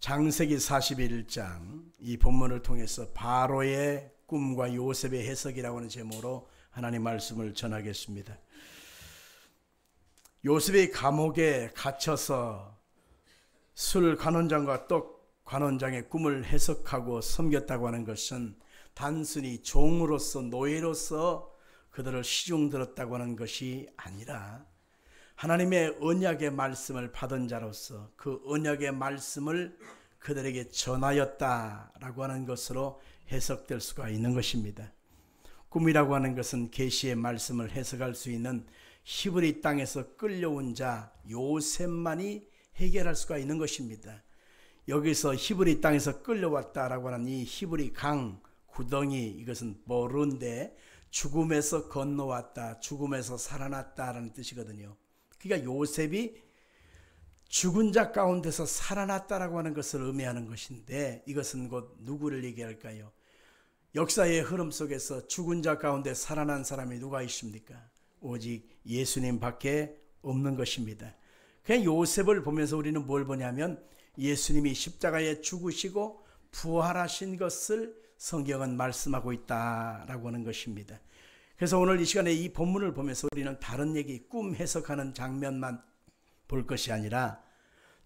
창세기 41장 이 본문을 통해서 바로의 꿈과 요셉의 해석이라고 하는 제목으로 하나님 말씀을 전하겠습니다. 요셉이 감옥에 갇혀서 술 관원장과 떡 관원장의 꿈을 해석하고 섬겼다고 하는 것은 단순히 종으로서 노예로서 그들을 시중 들었다고 하는 것이 아니라 하나님의 언약의 말씀을 받은 자로서 그 언약의 말씀을 그들에게 전하였다라고 하는 것으로 해석될 수가 있는 것입니다. 꿈이라고 하는 것은 계시의 말씀을 해석할 수 있는 히브리 땅에서 끌려온 자 요셉만이 해결할 수가 있는 것입니다. 여기서 히브리 땅에서 끌려왔다라고 하는 이 히브리 강 구덩이, 이것은 버른데 죽음에서 건너왔다, 죽음에서 살아났다라는 뜻이거든요. 그러니까 요셉이 죽은 자 가운데서 살아났다라고 하는 것을 의미하는 것인데, 이것은 곧 누구를 얘기할까요? 역사의 흐름 속에서 죽은 자 가운데 살아난 사람이 누가 있습니까? 오직 예수님 밖에 없는 것입니다. 그냥 요셉을 보면서 우리는 뭘 보냐면 예수님이 십자가에 죽으시고 부활하신 것을 성경은 말씀하고 있다라고 하는 것입니다. 그래서 오늘 이 시간에 이 본문을 보면서 우리는 다른 얘기, 꿈 해석하는 장면만 볼 것이 아니라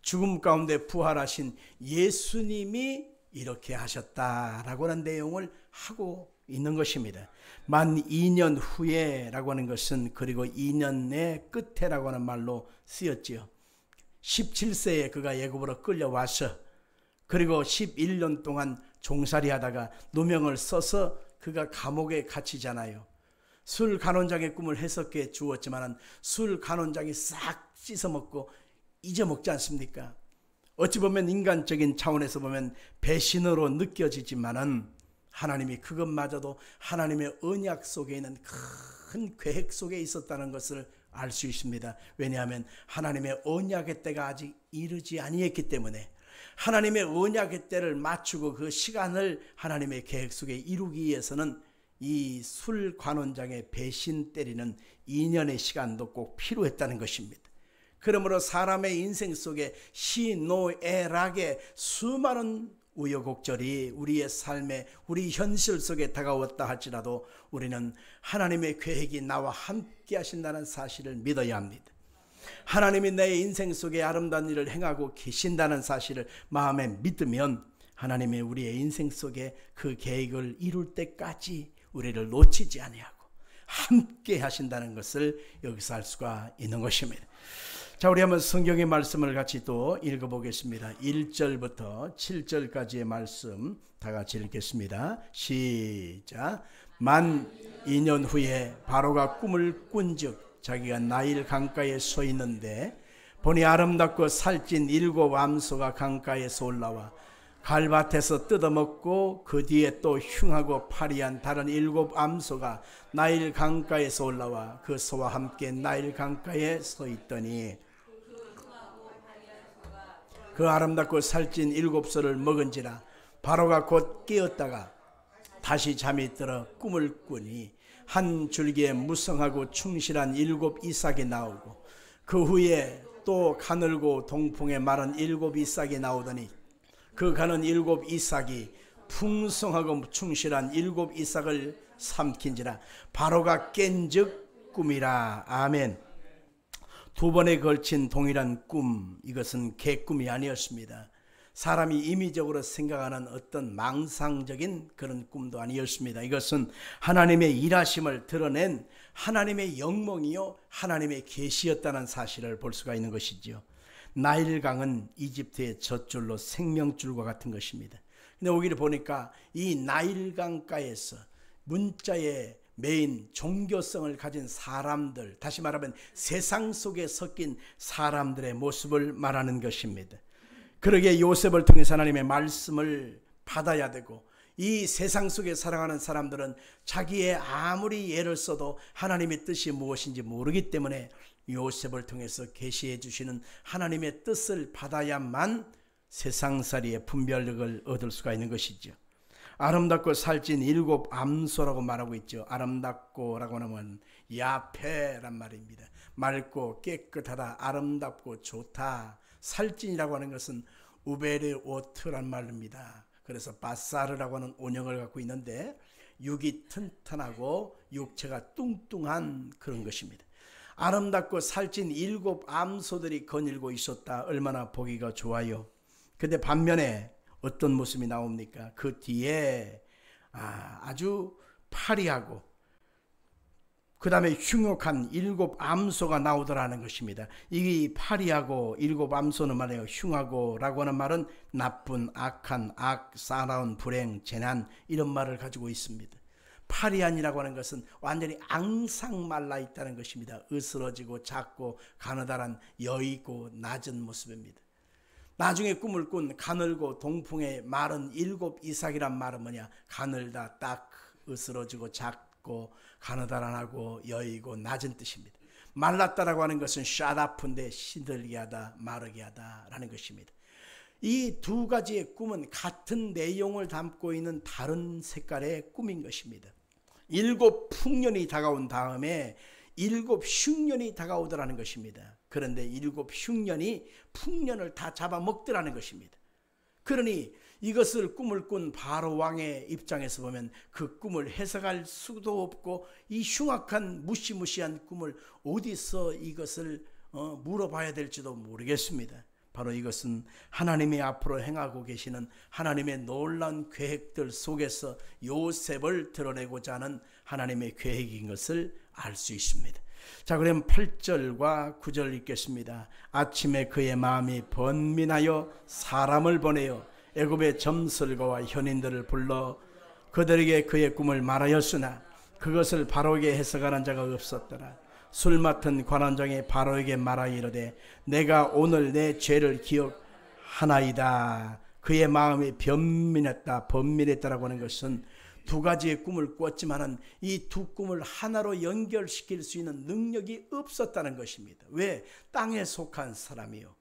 죽음 가운데 부활하신 예수님이 이렇게 하셨다라고 하는 내용을 하고 있는 것입니다. 만 2년 후에라고 하는 것은 그리고 2년의 끝에라고 하는 말로 쓰였지요. 17세에 그가 애굽으로 끌려와서 그리고 11년 동안 종살이 하다가 누명을 써서 그가 감옥에 갇히잖아요. 술 간원장의 꿈을 해석해 주었지만 술 간원장이 싹 씻어먹고 잊어먹지 않습니까? 어찌 보면 인간적인 차원에서 보면 배신으로 느껴지지만은 하나님이 그것마저도 하나님의 언약 속에 있는 큰 계획 속에 있었다는 것을 알 수 있습니다. 왜냐하면 하나님의 언약의 때가 아직 이르지 아니했기 때문에 하나님의 언약의 때를 맞추고 그 시간을 하나님의 계획 속에 이루기 위해서는 이 술 관원장의 배신 때리는 2년의 시간도 꼭 필요했다는 것입니다. 그러므로 사람의 인생 속에 시노애락의 수많은 우여곡절이 우리의 삶에 우리 현실 속에 다가왔다 할지라도 우리는 하나님의 계획이 나와 함께 하신다는 사실을 믿어야 합니다. 하나님이 내 인생 속에 아름다운 일을 행하고 계신다는 사실을 마음에 믿으면 하나님이 우리의 인생 속에 그 계획을 이룰 때까지 우리를 놓치지 아니하고 함께 하신다는 것을 여기서 알 수가 있는 것입니다. 자, 우리 한번 성경의 말씀을 같이 또 읽어보겠습니다. 1절부터 7절까지의 말씀 다 같이 읽겠습니다. 시작. 만 2년 후에 바로가 꿈을 꾼즉 자기가 나일 강가에 서 있는데 보니 아름답고 살찐 7 암소가 강가에서 올라와 갈밭에서 뜯어먹고 그 뒤에 또 흉하고 파리한 다른 7 암소가 나일 강가에서 올라와 그 소와 함께 나일 강가에 서 있더니 그 아름답고 살찐 7소를 먹은지라 바로가 곧 깨었다가 다시 잠이 들어 꿈을 꾸니 한 줄기에 무성하고 충실한 7 이삭이 나오고 그 후에 또 가늘고 동풍에 마른 7 이삭이 나오더니 그 가는 7 이삭이 풍성하고 충실한 7 이삭을 삼킨지라 바로가 깬즉 꿈이라. 아멘. 두 번에 걸친 동일한 꿈, 이것은 개꿈이 아니었습니다. 사람이 임의적으로 생각하는 어떤 망상적인 그런 꿈도 아니었습니다. 이것은 하나님의 일하심을 드러낸 하나님의 영몽이요 하나님의 계시였다는 사실을 볼 수가 있는 것이죠. 나일강은 이집트의 젖줄로 생명줄과 같은 것입니다. 근데 오기를 보니까 이 나일강가에서 문자의 메인 종교성을 가진 사람들, 다시 말하면 세상 속에 섞인 사람들의 모습을 말하는 것입니다. 그러기에 요셉을 통해서 하나님의 말씀을 받아야 되고, 이 세상 속에 살아가는 사람들은 자기의 아무리 예를 써도 하나님의 뜻이 무엇인지 모르기 때문에 요셉을 통해서 계시해 주시는 하나님의 뜻을 받아야만 세상살이의 분별력을 얻을 수가 있는 것이죠. 아름답고 살찐 7 암소라고 말하고 있죠. 아름답고라고 하면 야페란 말입니다. 맑고 깨끗하다, 아름답고 좋다. 살찐이라고 하는 것은 우베르오트란 말입니다. 그래서 바사르라고 하는 원형을 갖고 있는데 육이 튼튼하고 육체가 뚱뚱한 그런 것입니다. 아름답고 살찐 7 암소들이 거닐고 있었다. 얼마나 보기가 좋아요. 근데 반면에 어떤 모습이 나옵니까? 그 뒤에 아주 파리하고 그 다음에 흉욕한 7 암소가 나오더라는 것입니다. 이 파리하고 7 암소는 말이에요. 흉하고 라고 하는 말은 나쁜, 악한, 싸나운, 불행, 재난 이런 말을 가지고 있습니다. 파리한이라고 하는 것은 완전히 앙상말라 있다는 것입니다. 으스러지고 작고 가느다란 여의고 낮은 모습입니다. 나중에 꿈을 꾼 가늘고 동풍의 말은 7 이삭이란 말은 뭐냐? 가늘다, 딱 으스러지고 작고 가느다란하고 여의고 낮은 뜻입니다. 말랐다라고 하는 것은 샤다프인데 시들게 하다, 마르게 하다 라는 것입니다. 이 두 가지의 꿈은 같은 내용을 담고 있는 다른 색깔의 꿈인 것입니다. 7 풍년이 다가온 다음에 7 흉년이 다가오더라는 것입니다. 그런데 7 흉년이 풍년을 다 잡아먹더라는 것입니다. 그러니 이것을 꿈을 꾼 바로 왕의 입장에서 보면 그 꿈을 해석할 수도 없고 이 흉악한 무시무시한 꿈을 어디서 이것을 물어봐야 될지도 모르겠습니다. 바로 이것은 하나님이 앞으로 행하고 계시는 하나님의 놀라운 계획들 속에서 요셉을 드러내고자 하는 하나님의 계획인 것을 알 수 있습니다. 자, 그럼 8절과 9절 읽겠습니다. 아침에 그의 마음이 번민하여 사람을 보내어 애굽의 점설가와 현인들을 불러 그들에게 그의 꿈을 말하였으나 그것을 바로에게 해석하는 자가 없었더라. 술 맡은 관원장이 바로에게 말하여 이르되 내가 오늘 내 죄를 기억하나이다. 그의 마음이 번민했다라고 하는 것은 두 가지의 꿈을 꿨지만은 이 두 꿈을 하나로 연결시킬 수 있는 능력이 없었다는 것입니다. 왜? 땅에 속한 사람이요,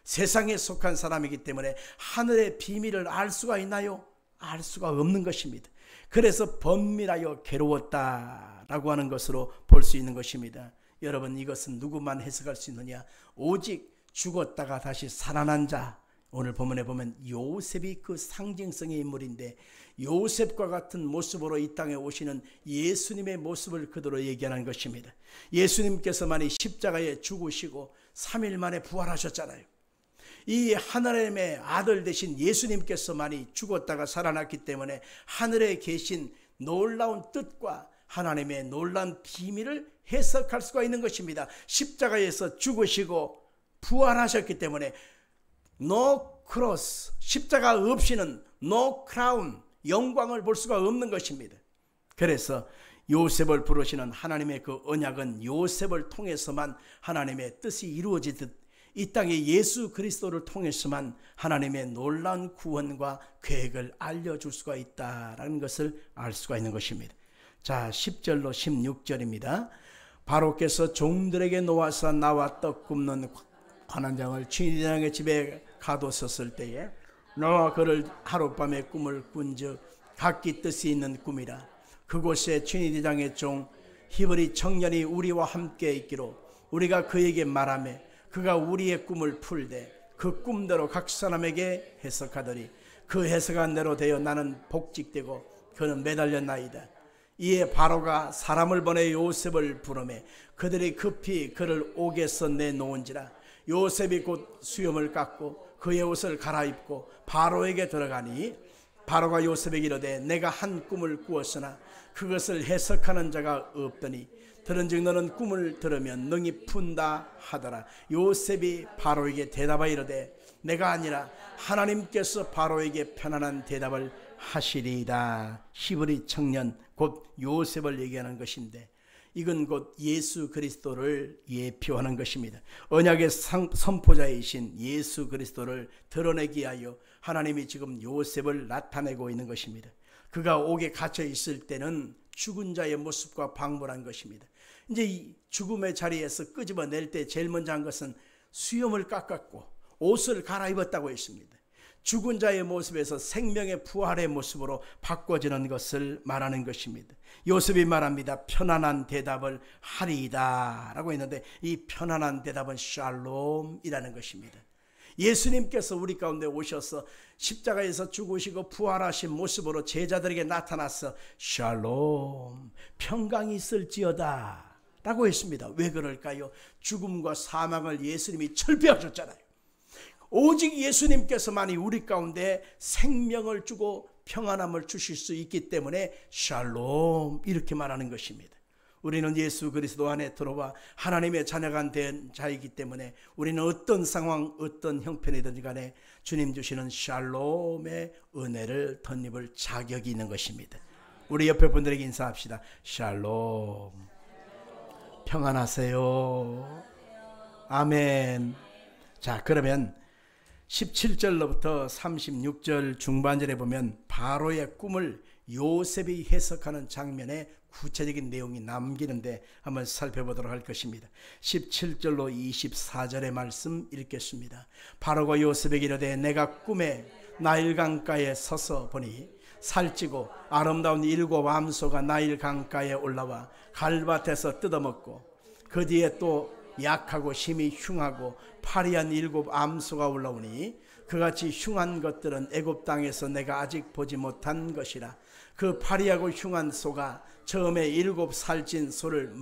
세상에 속한 사람이기 때문에 하늘의 비밀을 알 수가 있나요? 알 수가 없는 것입니다. 그래서 번민하여 괴로웠다라고 하는 것으로 볼 수 있는 것입니다. 여러분, 이것은 누구만 해석할 수 있느냐? 오직 죽었다가 다시 살아난 자. 오늘 본문에 보면 요셉이 그 상징성의 인물인데 요셉과 같은 모습으로 이 땅에 오시는 예수님의 모습을 그대로 얘기하는 것입니다. 예수님께서만이 십자가에 죽으시고 3일 만에 부활하셨잖아요. 이 하나님의 아들 되신 예수님께서만이 죽었다가 살아났기 때문에 하늘에 계신 놀라운 뜻과 하나님의 놀라운 비밀을 해석할 수가 있는 것입니다. 십자가에서 죽으시고 부활하셨기 때문에 no cross, 십자가 없이는 no crown, 영광을 볼 수가 없는 것입니다. 그래서 요셉을 부르시는 하나님의 그 언약은 요셉을 통해서만 하나님의 뜻이 이루어지듯 이 땅에 예수 그리스도를 통해서만 하나님의 놀라운 구원과 계획을 알려줄 수가 있다라는 것을 알 수가 있는 것입니다. 자, 10절로 16절입니다. 바로께서 종들에게 놓아서 나와 떡 굽는 관원장을 취니대장의 집에 가뒀었을 때에 너와 그를 하룻밤에 꿈을 꾼즉 각기 뜻이 있는 꿈이라. 그곳에 취니대장의 종 히브리 청년이 우리와 함께 있기로 우리가 그에게 말하며 그가 우리의 꿈을 풀되 그 꿈대로 각 사람에게 해석하더니 그 해석한 대로 되어 나는 복직되고 그는 매달렸나이다. 이에 바로가 사람을 보내 요셉을 부르매 그들이 급히 그를 옥에서 내놓은지라. 요셉이 곧 수염을 깎고 그의 옷을 갈아입고 바로에게 들어가니 바로가 요셉에게 이르되 내가 한 꿈을 꾸었으나 그것을 해석하는 자가 없더니 들은즉 너는 꿈을 들으면 능히 푼다 하더라. 요셉이 바로에게 대답하여 이르되 내가 아니라 하나님께서 바로에게 편안한 대답을 하시리이다. 히브리 청년 곧 요셉을 얘기하는 것인데 이건 곧 예수 그리스도를 예표하는 것입니다. 언약의 선포자이신 예수 그리스도를 드러내기 위하여 하나님이 지금 요셉을 나타내고 있는 것입니다. 그가 옥에 갇혀 있을 때는 죽은 자의 모습과 방문한 것입니다. 이제 이 죽음의 자리에서 끄집어낼 때 제일 먼저 한 것은 수염을 깎았고 옷을 갈아입었다고 했습니다. 죽은 자의 모습에서 생명의 부활의 모습으로 바꿔지는 것을 말하는 것입니다. 요셉이 말합니다. 편안한 대답을 하리이다 라고 했는데 이 편안한 대답은 샬롬이라는 것입니다. 예수님께서 우리 가운데 오셔서 십자가에서 죽으시고 부활하신 모습으로 제자들에게 나타나서 샬롬 평강이 있을지어다 라고 했습니다. 왜 그럴까요? 죽음과 사망을 예수님이 철폐하셨잖아요. 오직 예수님께서만이 우리 가운데 생명을 주고 평안함을 주실 수 있기 때문에 샬롬 이렇게 말하는 것입니다. 우리는 예수 그리스도 안에 들어와 하나님의 자녀가 된 자이기 때문에 우리는 어떤 상황 어떤 형편이든지 간에 주님 주시는 샬롬의 은혜를 덧입을 자격이 있는 것입니다. 우리 옆에 분들에게 인사합시다. 샬롬 평안하세요. 아멘. 자, 그러면 17절로부터 36절 중반절에 보면 바로의 꿈을 요셉이 해석하는 장면에 구체적인 내용이 남기는데 한번 살펴보도록 할 것입니다. 17절로 24절의 말씀 읽겠습니다. 바로가 요셉에게 이르되 내가 꿈에 나일 강가에 서서 보니 살찌고 아름다운 7 암소가 나일 강가에 올라와 갈밭에서 뜯어먹고 그 뒤에 또 약하고 심히 흉하고 파리한 7 암소가 올라오니 그같이 흉한 것들은 애굽 땅에서 내가 아직 보지 못한 것이라. 그 파리하고 흉한 소가 처음에 7 살찐 소를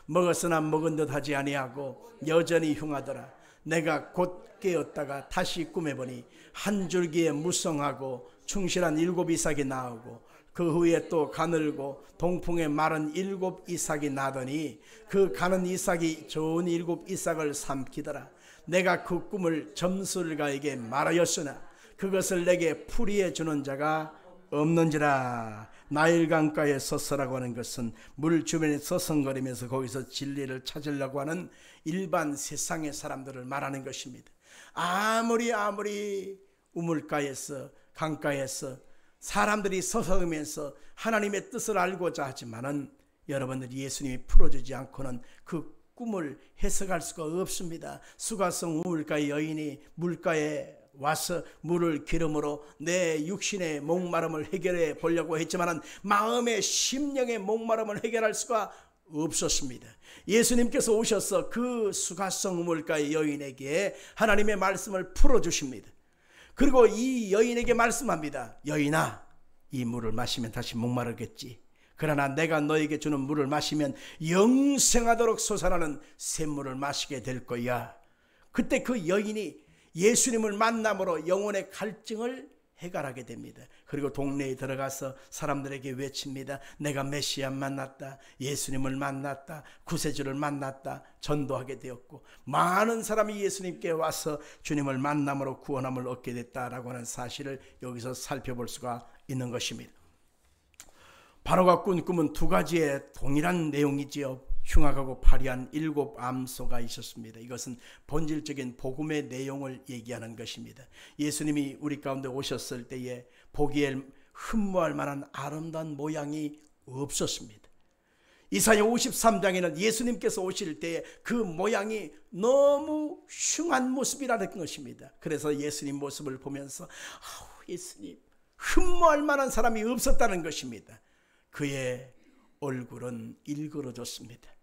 먹었으나 먹은 듯 하지 아니하고 여전히 흉하더라. 내가 곧 깨었다가 다시 꿈에 보니 한 줄기에 무성하고 충실한 7 이삭이 나오고 그 후에 또 가늘고 동풍에 마른 7 이삭이 나더니 그 가는 이삭이 좋은 7 이삭을 삼키더라. 내가 그 꿈을 점술가에게 말하였으나 그것을 내게 풀이해 주는 자가 없는지라. 나일 강가에 서서라고 하는 것은 물 주변에 서성거리면서 거기서 진리를 찾으려고 하는 일반 세상의 사람들을 말하는 것입니다. 아무리 우물가에서 강가에서 사람들이 서성이면서 하나님의 뜻을 알고자 하지만은 여러분들이 예수님이 풀어주지 않고는 그 꿈을 해석할 수가 없습니다. 수가성 우물가의 여인이 물가에 와서 물을 기름으로 내 육신의 목마름을 해결해 보려고 했지만은 마음의 심령의 목마름을 해결할 수가 없었습니다. 예수님께서 오셔서 그 수가성 우물가의 여인에게 하나님의 말씀을 풀어주십니다. 그리고 이 여인에게 말씀합니다. 여인아, 이 물을 마시면 다시 목마르겠지. 그러나 내가 너에게 주는 물을 마시면 영생하도록 솟아나는 샘물을 마시게 될 거야. 그때 그 여인이 예수님을 만남으로 영혼의 갈증을 해결하게 됩니다. 그리고 동네에 들어가서 사람들에게 외칩니다. 내가 메시아 만났다. 예수님을 만났다. 구세주를 만났다. 전도하게 되었고 많은 사람이 예수님께 와서 주님을 만남으로 구원함을 얻게 됐다라고 하는 사실을 여기서 살펴볼 수가 있는 것입니다. 바로가 꾼 꿈은 2가지의 동일한 내용이지요. 흉악하고 파리한 7 암소가 있었습니다. 이것은 본질적인 복음의 내용을 얘기하는 것입니다. 예수님이 우리 가운데 오셨을 때에 보기에 흠모할 만한 아름다운 모양이 없었습니다. 이사야 53장에는 예수님께서 오실 때에 그 모양이 너무 흉한 모습이라는 것입니다. 그래서 예수님 모습을 보면서 예수님 흠모할 만한 사람이 없었다는 것입니다. 그의 얼굴은 일그러졌습니다.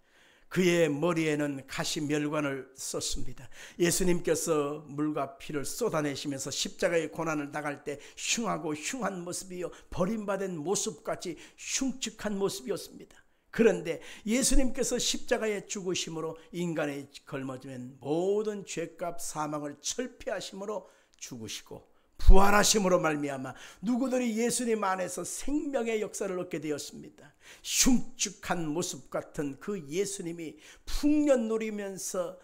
그의 머리에는 가시멸관을 썼습니다. 예수님께서 물과 피를 쏟아내시면서 십자가의 고난을 당할 때 흉하고 흉한 모습이요 버림받은 모습같이 흉측한 모습이었습니다. 그런데 예수님께서 십자가의 죽으심으로 인간의 걸머지는 모든 죄값 사망을 철폐하심으로 죽으시고 부활하심으로 말미암아 누구들이 예수님 안에서 생명의 역사를 얻게 되었습니다. 흉측한 모습 같은 그 예수님이 풍년 누리면서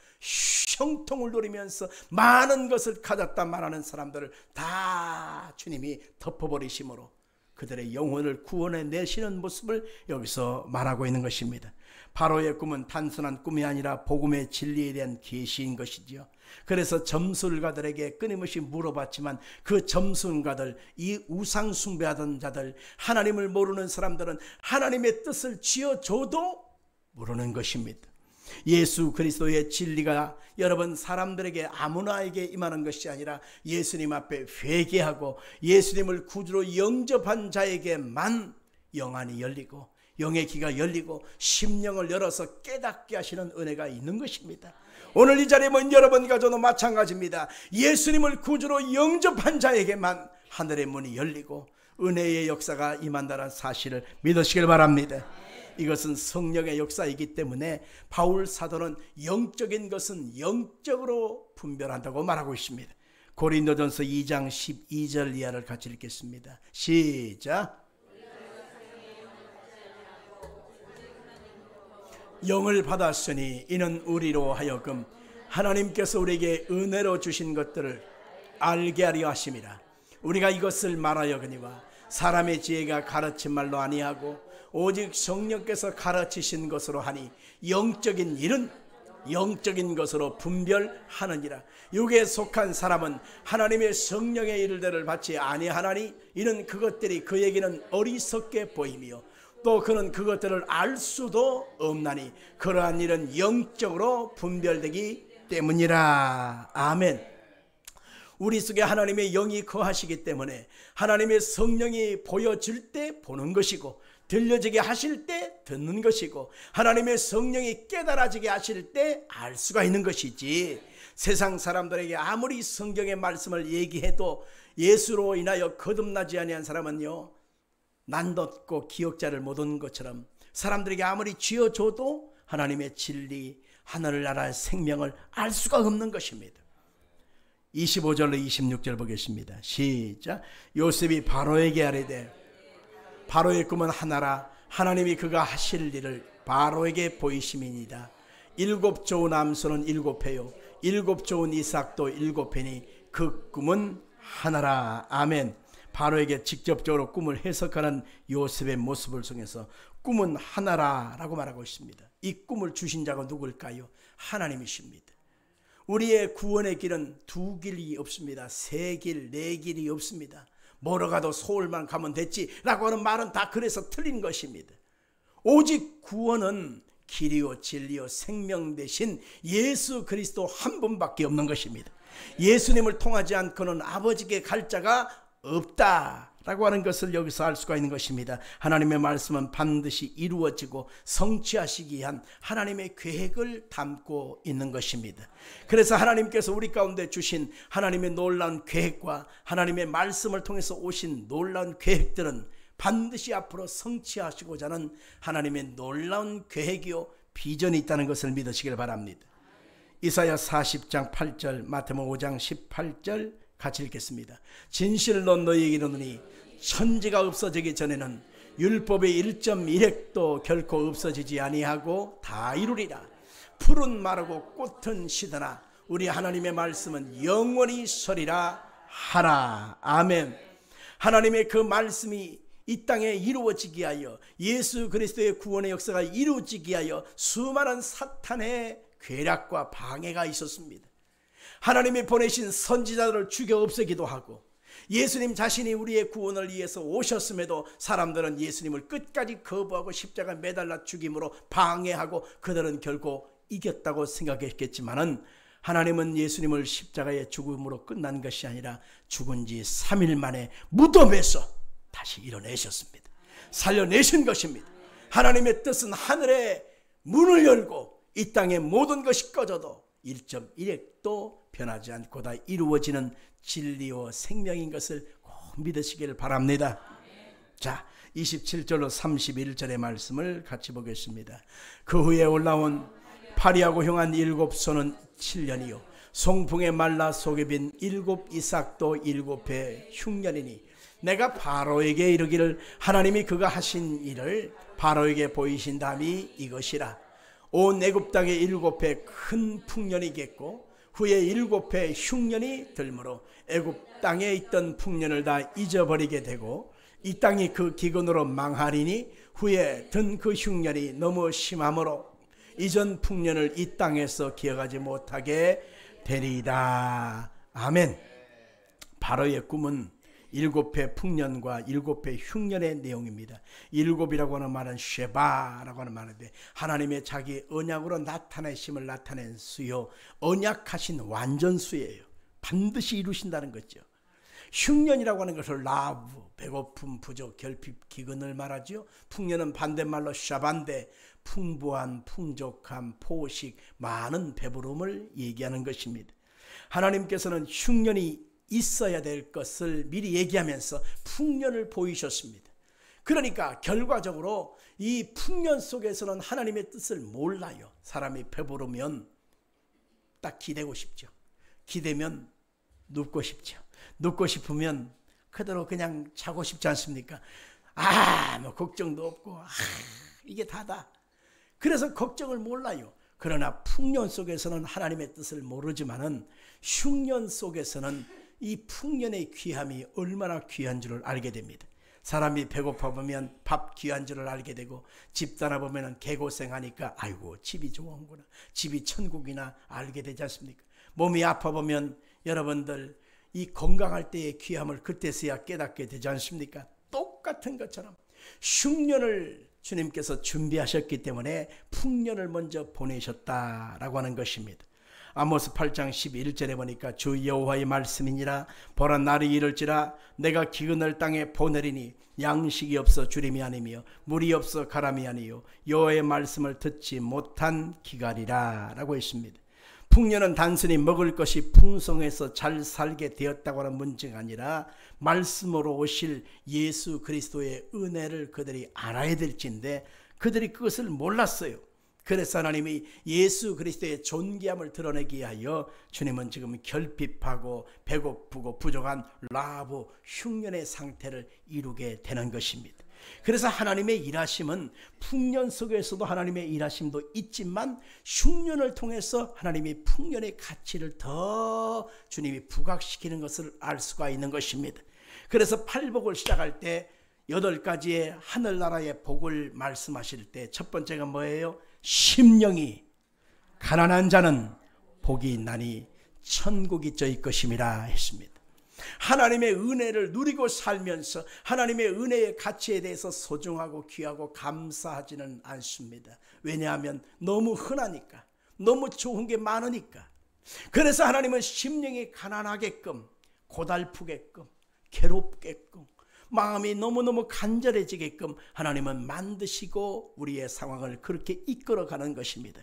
형통을 누리면서 많은 것을 가졌다 말하는 사람들을 다 주님이 덮어버리심으로 그들의 영혼을 구원해 내시는 모습을 여기서 말하고 있는 것입니다. 바로의 꿈은 단순한 꿈이 아니라 복음의 진리에 대한 계시인 것이지요. 그래서 점술가들에게 끊임없이 물어봤지만 그 점술가들, 이 우상 숭배하던 자들, 하나님을 모르는 사람들은 하나님의 뜻을 지어줘도 모르는 것입니다. 예수 그리스도의 진리가 여러분 사람들에게 아무나에게 임하는 것이 아니라 예수님 앞에 회개하고 예수님을 구주로 영접한 자에게만 영안이 열리고 영의 귀가 열리고 심령을 열어서 깨닫게 하시는 은혜가 있는 것입니다. 오늘 이 자리에 모인 여러분과 저도 마찬가지입니다. 예수님을 구주로 영접한 자에게만 하늘의 문이 열리고 은혜의 역사가 임한다는 사실을 믿으시길 바랍니다. 이것은 성령의 역사이기 때문에 바울 사도는 영적인 것은 영적으로 분별한다고 말하고 있습니다. 고린도전서 2장 12절 이하를 같이 읽겠습니다. 시작. 영을 받았으니 이는 우리로 하여금 하나님께서 우리에게 은혜로 주신 것들을 알게 하려 하심이라. 우리가 이것을 말하여거니와 사람의 지혜가 가르친 말로 아니하고 오직 성령께서 가르치신 것으로 하니 영적인 일은 영적인 것으로 분별하느니라. 육에 속한 사람은 하나님의 성령의 일들을 받지 아니하나니 이는 그것들이 그에게는 어리석게 보이며 또 그는 그것들을 알 수도 없나니 그러한 일은 영적으로 분별되기 때문이라. 아멘. 우리 속에 하나님의 영이 거하시기 때문에 하나님의 성령이 보여질 때 보는 것이고 들려지게 하실 때 듣는 것이고 하나님의 성령이 깨달아지게 하실 때 알 수가 있는 것이지, 세상 사람들에게 아무리 성경의 말씀을 얘기해도 예수로 인하여 거듭나지 아니한 사람은요, 난뒀고 기억자를 못 얻은 것처럼 사람들에게 아무리 쥐어줘도 하나님의 진리, 하늘나라의 생명을 알 수가 없는 것입니다. 25절로 26절 보겠습니다. 시작. 요셉이 바로에게 아뢰되 바로의 꿈은 하나라. 하나님이 그가 하실 일을 바로에게 보이심이니이다. 7 좋은 암소는 7회요 7 좋은 이삭도 7회니 그 꿈은 하나라. 아멘. 바로에게 직접적으로 꿈을 해석하는 요셉의 모습을 통해서 꿈은 하나라 라고 말하고 있습니다. 이 꿈을 주신 자가 누굴까요? 하나님이십니다. 우리의 구원의 길은 2길이 없습니다. 3길, 4길이 없습니다. 뭐로 가도 서울만 가면 됐지 라고 하는 말은 다 그래서 틀린 것입니다. 오직 구원은 길이요 진리요 생명 되신 예수 그리스도 한 분밖에 없는 것입니다. 예수님을 통하지 않고는 아버지께 갈 자가 없다라고 하는 것을 여기서 알 수가 있는 것입니다. 하나님의 말씀은 반드시 이루어지고 성취하시기 위한 하나님의 계획을 담고 있는 것입니다. 그래서 하나님께서 우리 가운데 주신 하나님의 놀라운 계획과 하나님의 말씀을 통해서 오신 놀라운 계획들은 반드시 앞으로 성취하시고자 하는 하나님의 놀라운 계획이요 비전이 있다는 것을 믿으시길 바랍니다. 이사야 40장 8절, 마태복음 5장 18절 같이 읽겠습니다. 진실로 너희에게 이르노니 천지가 없어지기 전에는 율법의 1.1획도 결코 없어지지 아니하고 다 이루리라. 풀은 마르고 꽃은 시드나 우리 하나님의 말씀은 영원히 서리라 하라. 아멘. 하나님의 그 말씀이 이 땅에 이루어지기 위하여, 예수 그리스도의 구원의 역사가 이루어지기 위하여 수많은 사탄의 괴략과 방해가 있었습니다. 하나님이 보내신 선지자들을 죽여 없애기도 하고, 예수님 자신이 우리의 구원을 위해서 오셨음에도 사람들은 예수님을 끝까지 거부하고 십자가에 매달라 죽임으로 방해하고 그들은 결국 이겼다고 생각했겠지만은, 하나님은 예수님을 십자가의 죽음으로 끝난 것이 아니라 죽은 지 3일 만에 무덤에서 다시 일어내셨습니다. 살려내신 것입니다. 하나님의 뜻은 하늘의 문을 열고 이 땅의 모든 것이 꺼져도 1.1획도 변하지 않고 다 이루어지는 진리와 생명인 것을 꼭 믿으시기를 바랍니다. 자, 27절로 31절의 말씀을 같이 보겠습니다. 그 후에 올라온 파리하고 형한 7소는 7년이요 송풍에 말라 속에 빈 7 이삭도 7회 흉년이니 내가 바로에게 이르기를 하나님이 그가 하신 일을 바로에게 보이신 다음이 이것이라. 온 애굽 땅에 7회 큰 풍년이겠고 후에 7회 흉년이 들므로 애굽 땅에 있던 풍년을 다 잊어버리게 되고 이 땅이 그 기근으로 망하리니 후에 든 그 흉년이 너무 심함으로 이전 풍년을 이 땅에서 기억하지 못하게 되리이다. 아멘. 바로의 꿈은 7회 풍년과 7회 흉년의 내용입니다. 7이라고 하는 말은 쉐바라고 하는 말인데 하나님의 자기 언약으로 나타내심을 나타낸 수요, 언약하신 완전수예요. 반드시 이루신다는 거죠. 흉년이라고 하는 것을 라브, 배고픔, 부족, 결핍, 기근을 말하죠. 풍년은 반대말로 샤반데, 풍부한, 풍족함, 포식, 많은 배부름을 얘기하는 것입니다. 하나님께서는 흉년이 있어야 될 것을 미리 얘기하면서 풍년을 보이셨습니다. 그러니까 결과적으로 이 풍년 속에서는 하나님의 뜻을 몰라요. 사람이 배부르면 딱 기대고 싶죠. 기대면 눕고 싶죠. 눕고 싶으면 그대로 그냥 자고 싶지 않습니까? 뭐 걱정도 없고 이게 다다. 그래서 걱정을 몰라요. 그러나 풍년 속에서는 하나님의 뜻을 모르지만은 흉년 속에서는 이 풍년의 귀함이 얼마나 귀한 줄을 알게 됩니다. 사람이 배고파 보면 밥 귀한 줄을 알게 되고, 집 떠나보면 개고생하니까 아이고 집이 좋은구나, 집이 천국이나 알게 되지 않습니까? 몸이 아파 보면 여러분들 이 건강할 때의 귀함을 그때서야 깨닫게 되지 않습니까? 똑같은 것처럼 흉년을 주님께서 준비하셨기 때문에 풍년을 먼저 보내셨다라고 하는 것입니다. 아모스 8장 11절에 보니까 주 여호와의 말씀이니라. 보라 날이 이를지라 내가 기근을 땅에 보내리니 양식이 없어 주림이 아니며 물이 없어 가람이 아니요 여호와의 말씀을 듣지 못한 기갈이라 라고 했습니다. 풍년은 단순히 먹을 것이 풍성해서 잘 살게 되었다고 하는 문제가 아니라 말씀으로 오실 예수 그리스도의 은혜를 그들이 알아야 될지인데 그들이 그것을 몰랐어요. 그래서 하나님이 예수 그리스도의 존귀함을 드러내기 위하여 주님은 지금 결핍하고 배고프고 부족한 라브 흉년의 상태를 이루게 되는 것입니다. 그래서 하나님의 일하심은 풍년 속에서도 하나님의 일하심도 있지만 흉년을 통해서 하나님이 풍년의 가치를 더 주님이 부각시키는 것을 알 수가 있는 것입니다. 그래서 팔복을 시작할 때 8가지의 하늘나라의 복을 말씀하실 때 첫 번째가 뭐예요? 심령이 가난한 자는 복이 있나니 천국이 저희 것임이라 했습니다. 하나님의 은혜를 누리고 살면서 하나님의 은혜의 가치에 대해서 소중하고 귀하고 감사하지는 않습니다. 왜냐하면 너무 흔하니까, 너무 좋은 게 많으니까. 그래서 하나님은 심령이 가난하게끔, 고달프게끔, 괴롭게끔, 마음이 너무너무 간절해지게끔 하나님은 만드시고 우리의 상황을 그렇게 이끌어가는 것입니다.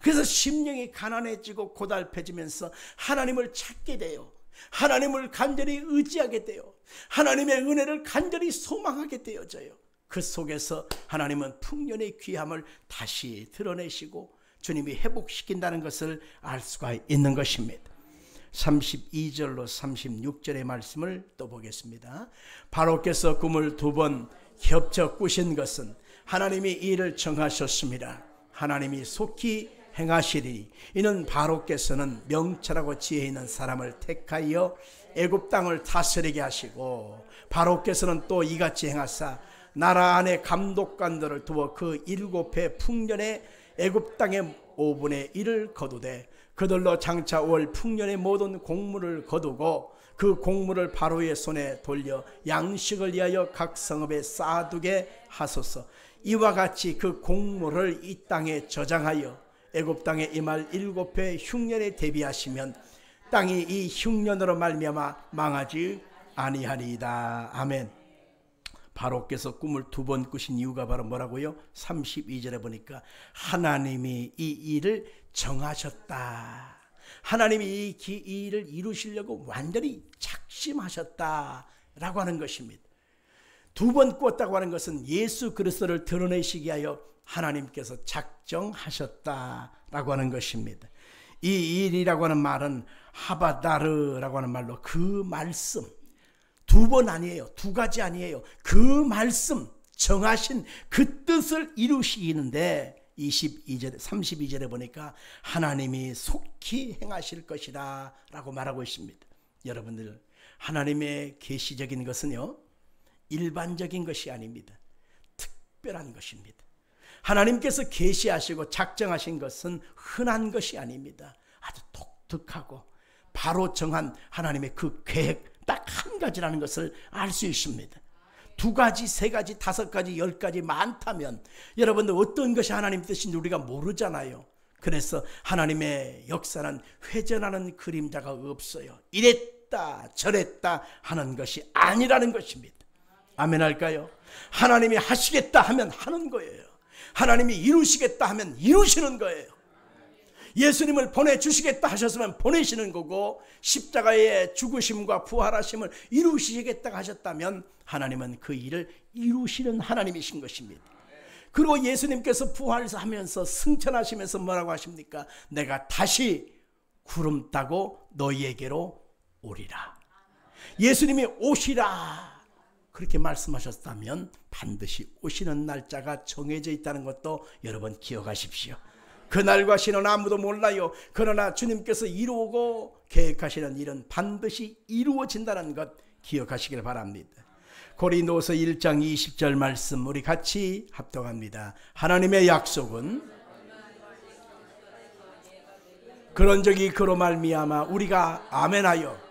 그래서 심령이 가난해지고 고달해지면서 하나님을 찾게 돼요. 하나님을 간절히 의지하게 돼요. 하나님의 은혜를 간절히 소망하게 되어져요. 그 속에서 하나님은 풍년의 귀함을 다시 드러내시고 주님이 회복시킨다는 것을 알 수가 있는 것입니다. 32절로 36절의 말씀을 또 보겠습니다. 바로께서 꿈을 2번 겹쳐 꾸신 것은 하나님이 이를 정하셨습니다. 하나님이 속히 행하시리니 이는 바로께서는 명철하고 지혜 있는 사람을 택하여 애굽 땅을 다스리게 하시고, 바로께서는 또 이같이 행하사 나라 안에 감독관들을 두어 그 7해 풍년에 애굽 땅의 5분의 1을 거두되 그들로 장차 올 풍년의 모든 곡물을 거두고 그 곡물을 바로의 손에 돌려 양식을 위하여 각 성읍에 쌓아두게 하소서. 이와 같이 그 곡물을 이 땅에 저장하여 애굽 땅에 임할 7해 흉년에 대비하시면 땅이 이 흉년으로 말미암아 망하지 아니하리이다. 아멘. 바로께서 꿈을 2번 꾸신 이유가 바로 뭐라고요? 32절에 보니까 하나님이 이 일을 정하셨다. 하나님이 이 일을 이루시려고 완전히 작심하셨다라고 하는 것입니다. 2번 꾸었다고 하는 것은 예수 그리스도를 드러내시기 위하여 하나님께서 작정하셨다라고 하는 것입니다. 이 일이라고 하는 말은 하바다르라고 하는 말로 그 말씀, 2번 아니에요. 2가지 아니에요. 그 말씀, 정하신 그 뜻을 이루시는데 22절에 32절에 보니까 하나님이 속히 행하실 것이다 라고 말하고 있습니다. 여러분들, 하나님의 계시적인 것은요 일반적인 것이 아닙니다. 특별한 것입니다. 하나님께서 계시하시고 작정하신 것은 흔한 것이 아닙니다. 아주 독특하고 바로 정한 하나님의 그 계획 딱 한 가지라는 것을 알 수 있습니다. 2가지, 3가지, 5가지, 10가지 많다면 여러분들 어떤 것이 하나님 뜻인지 우리가 모르잖아요. 그래서 하나님의 역사는 회전하는 그림자가 없어요. 이랬 이랬다 저랬다 하는 것이 아니라는 것입니다. 아멘 할까요? 하나님이 하시겠다 하면 하는 거예요. 하나님이 이루시겠다 하면 이루시는 거예요. 예수님을 보내주시겠다 하셨으면 보내시는 거고, 십자가의 죽으심과 부활하심을 이루시겠다 하셨다면 하나님은 그 일을 이루시는 하나님이신 것입니다. 그리고 예수님께서 부활하면서 승천하시면서 뭐라고 하십니까? 내가 다시 구름 타고 너희에게로 오리라. 예수님이 오시라 그렇게 말씀하셨다면 반드시 오시는 날짜가 정해져 있다는 것도 여러분 기억하십시오. 그날과 시는 아무도 몰라요. 그러나 주님께서 이루고 계획하시는 일은 반드시 이루어진다는 것 기억하시길 바랍니다. 고린도서 1장 20절 말씀 우리 같이 합독합니다. 하나님의 약속은 그런 적이 그로 말미암아 우리가 아멘하여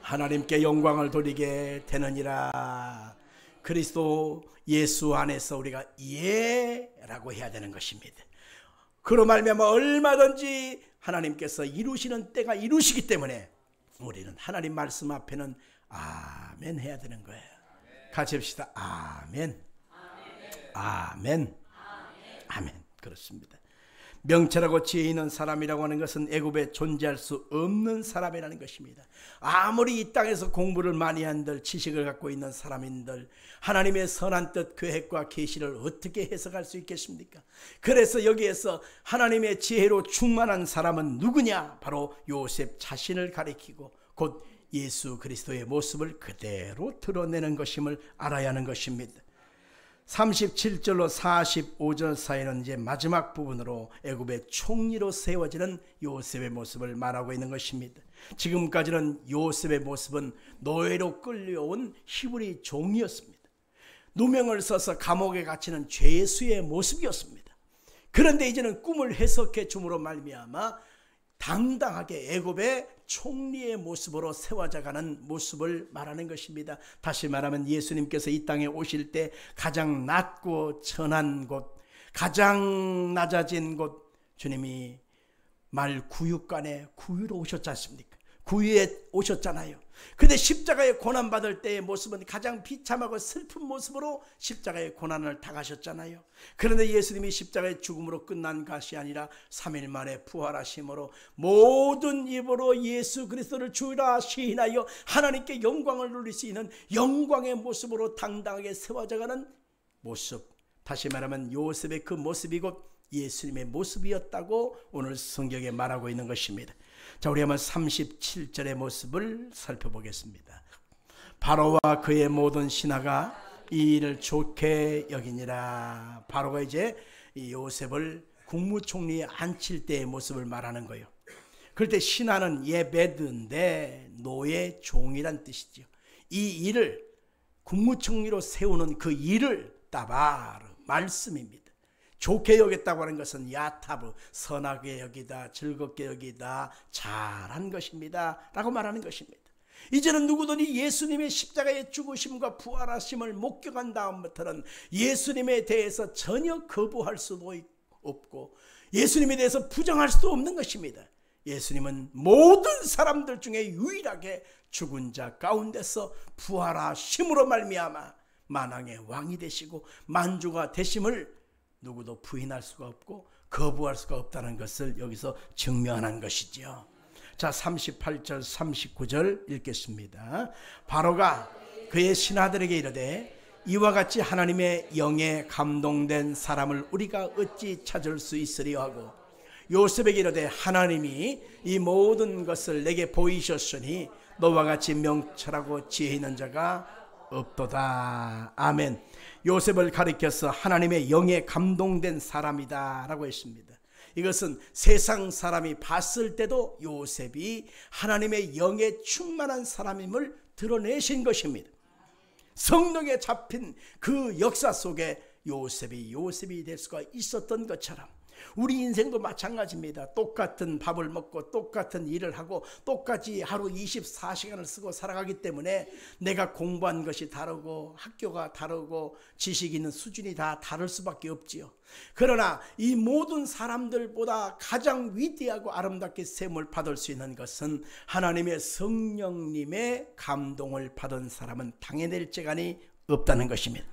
하나님께 영광을 돌리게 되느니라. 그리스도 예수 안에서 우리가 예라고 해야 되는 것입니다. 그로 말미암아 얼마든지 하나님께서 이루시는 때가 이루시기 때문에 우리는 하나님 말씀 앞에는 아멘 해야 되는 거예요. 같이 합시다. 아멘. 아멘. 아멘. 그렇습니다. 명철하고 지혜 있는 사람이라고 하는 것은 애굽에 존재할 수 없는 사람이라는 것입니다. 아무리 이 땅에서 공부를 많이 한들, 지식을 갖고 있는 사람인들 하나님의 선한 뜻, 계획과 계시를 어떻게 해석할 수 있겠습니까? 그래서 여기에서 하나님의 지혜로 충만한 사람은 누구냐? 바로 요셉 자신을 가리키고 곧 예수 그리스도의 모습을 그대로 드러내는 것임을 알아야 하는 것입니다. 37절로 45절 사이는 이제 마지막 부분으로 애굽의 총리로 세워지는 요셉의 모습을 말하고 있는 것입니다. 지금까지는 요셉의 모습은 노예로 끌려온 히브리 종이었습니다. 누명을 써서 감옥에 갇히는 죄수의 모습이었습니다. 그런데 이제는 꿈을 해석해 줌으로 말미암아 당당하게 애굽의 총리의 모습으로 세워져가는 모습을 말하는 것입니다. 다시 말하면 예수님께서 이 땅에 오실 때 가장 낮고 천한 곳, 가장 낮아진 곳, 주님이 말구유간에 구유로 오셨지 않습니까? 구유에 오셨잖아요. 근데 십자가의 고난받을 때의 모습은 가장 비참하고 슬픈 모습으로 십자가의 고난을 당하셨잖아요. 그런데 예수님이 십자가의 죽음으로 끝난 것이 아니라 3일 만에 부활하심으로 모든 입으로 예수 그리스도를 주라 시인하여 하나님께 영광을 누릴 수 있는 영광의 모습으로 당당하게 세워져가는 모습, 다시 말하면 요셉의 그 모습이 곧 예수님의 모습이었다고 오늘 성경에 말하고 있는 것입니다. 자, 우리 한번 37절의 모습을 살펴보겠습니다. 바로와 그의 모든 신하가 이 일을 좋게 여기니라. 바로가 이제 이 요셉을 국무총리에 앉힐 때의 모습을 말하는 거예요. 그럴 때 신하는 예베드인데 노예 종이란 뜻이죠. 이 일을 국무총리로 세우는 그 일을 따바르 말씀입니다. 좋게 여겼다고 하는 것은 야타브, 선하게 여기다, 즐겁게 여기다, 잘한 것입니다 라고 말하는 것입니다. 이제는 누구든지 예수님의 십자가의 죽으심과 부활하심을 목격한 다음부터는 예수님에 대해서 전혀 거부할 수도 없고 예수님에 대해서 부정할 수도 없는 것입니다. 예수님은 모든 사람들 중에 유일하게 죽은 자 가운데서 부활하심으로 말미암아 만왕의 왕이 되시고 만주가 되심을 누구도 부인할 수가 없고 거부할 수가 없다는 것을 여기서 증명한 것이지요. 자, 38절 39절 읽겠습니다. 바로가 그의 신하들에게 이르되 이와 같이 하나님의 영에 감동된 사람을 우리가 어찌 찾을 수 있으리요 하고 요셉에게 이르되 하나님이 이 모든 것을 내게 보이셨으니 너와 같이 명철하고 지혜 있는 자가 없도다. 아멘. 요셉을 가리켜서 하나님의 영에 감동된 사람이다 라고 했습니다. 이것은 세상 사람이 봤을 때도 요셉이 하나님의 영에 충만한 사람임을 드러내신 것입니다. 성령에 잡힌 그 역사 속에 요셉이 될 수가 있었던 것처럼 우리 인생도 마찬가지입니다. 똑같은 밥을 먹고 똑같은 일을 하고 똑같이 하루 24시간을 쓰고 살아가기 때문에 내가 공부한 것이 다르고 학교가 다르고 지식 있는 수준이 다 다를 수밖에 없지요. 그러나 이 모든 사람들보다 가장 위대하고 아름답게 세움을 받을 수 있는 것은 하나님의 성령님의 감동을 받은 사람은 당해낼 재간이 없다는 것입니다.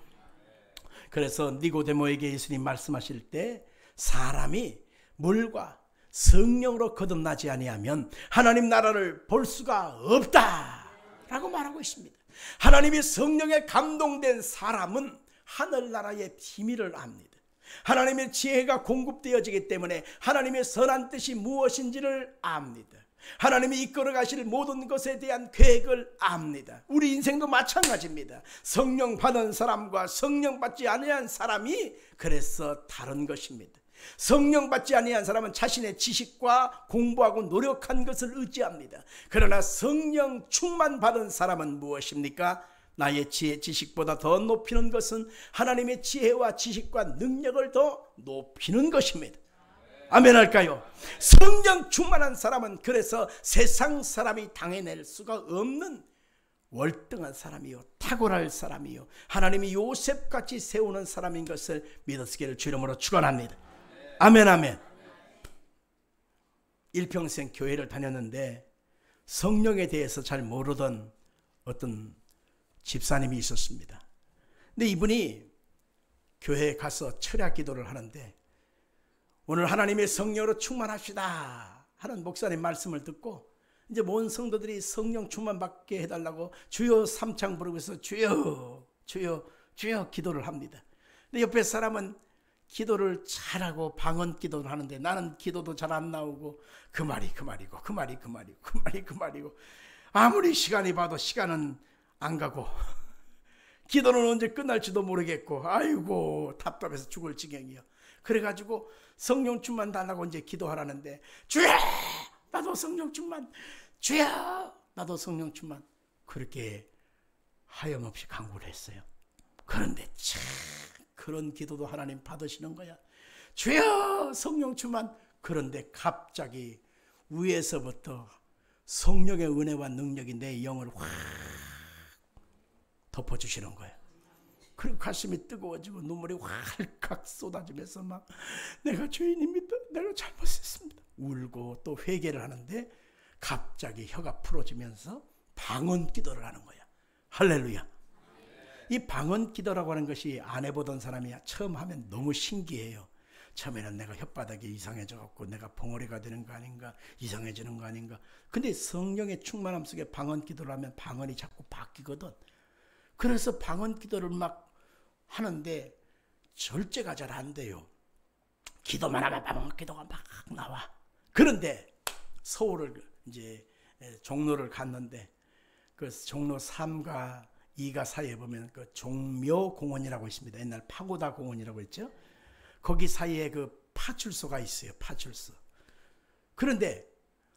그래서 니고데모에게 예수님 말씀하실 때 사람이 물과 성령으로 거듭나지 아니하면 하나님 나라를 볼 수가 없다라고 말하고 있습니다. 하나님의 성령에 감동된 사람은 하늘나라의 비밀을 압니다. 하나님의 지혜가 공급되어지기 때문에 하나님의 선한 뜻이 무엇인지를 압니다. 하나님이 이끌어 가실 모든 것에 대한 계획을 압니다. 우리 인생도 마찬가지입니다. 성령 받은 사람과 성령 받지 아니한 사람이 그래서 다른 것입니다. 성령 받지 아니한 사람은 자신의 지식과 공부하고 노력한 것을 의지합니다. 그러나 성령 충만 받은 사람은 무엇입니까? 나의 지혜 지식보다 더 높이는 것은 하나님의 지혜와 지식과 능력을 더 높이는 것입니다. 아멘 할까요? 성령 충만한 사람은 그래서 세상 사람이 당해낼 수가 없는 월등한 사람이요, 탁월할 사람이요, 하나님이 요셉같이 세우는 사람인 것을 믿으시기를 주님으로 축원합니다. 아멘 아멘. 일평생 교회를 다녔는데 성령에 대해서 잘 모르던 어떤 집사님이 있었습니다. 근데 이분이 교회에 가서 철야 기도를 하는데 오늘 하나님의 성령으로 충만합시다 하는 목사님 말씀을 듣고 이제 모든 성도들이 성령 충만 받게 해달라고 주여 삼창 부르고 있어 주여 주여 주여 기도를 합니다. 근데 옆에 사람은 기도를 잘하고 방언 기도를 하는데 나는 기도도 잘 안 나오고 그 말이 그 말이고 그 말이 그 말이고 그 말이 그 말이고 아무리 시간이 봐도 시간은 안 가고 기도는 언제 끝날지도 모르겠고 아이고 답답해서 죽을 지경이요. 그래가지고 성령 충만 달라고 이제 기도하라는데 주여 나도 성령 충만, 주여 나도 성령 충만, 그렇게 하염없이 간구를 했어요. 그런데 참 그런 기도도 하나님 받으시는 거야. 주여 성령 충만. 그런데 갑자기 위에서부터 성령의 은혜와 능력이 내 영을 확 덮어주시는 거예요. 그리고 가슴이 뜨거워지고 눈물이 활칵 쏟아지면서 막 내가 죄인입니다, 내가 잘못했습니다, 울고 또 회개를 하는데 갑자기 혀가 풀어지면서 방언 기도를 하는 거야. 할렐루야. 이 방언 기도라고 하는 것이 안 해보던 사람이 처음 하면 너무 신기해요. 처음에는 내가 혓바닥이 이상해져 갖고 내가 봉어리가 되는 거 아닌가, 이상해지는 거 아닌가. 근데 성령의 충만함 속에 방언 기도를 하면 방언이 자꾸 바뀌거든. 그래서 방언 기도를 막 하는데 절제가 잘 안 돼요. 기도만 하면 방언 기도가 막 나와. 그런데 서울을 이제 종로를 갔는데 그 종로 3가 2가 사이에 보면 그 종묘공원이라고 있습니다. 옛날 파고다 공원이라고 했죠. 거기 사이에 그 파출소가 있어요. 파출소. 그런데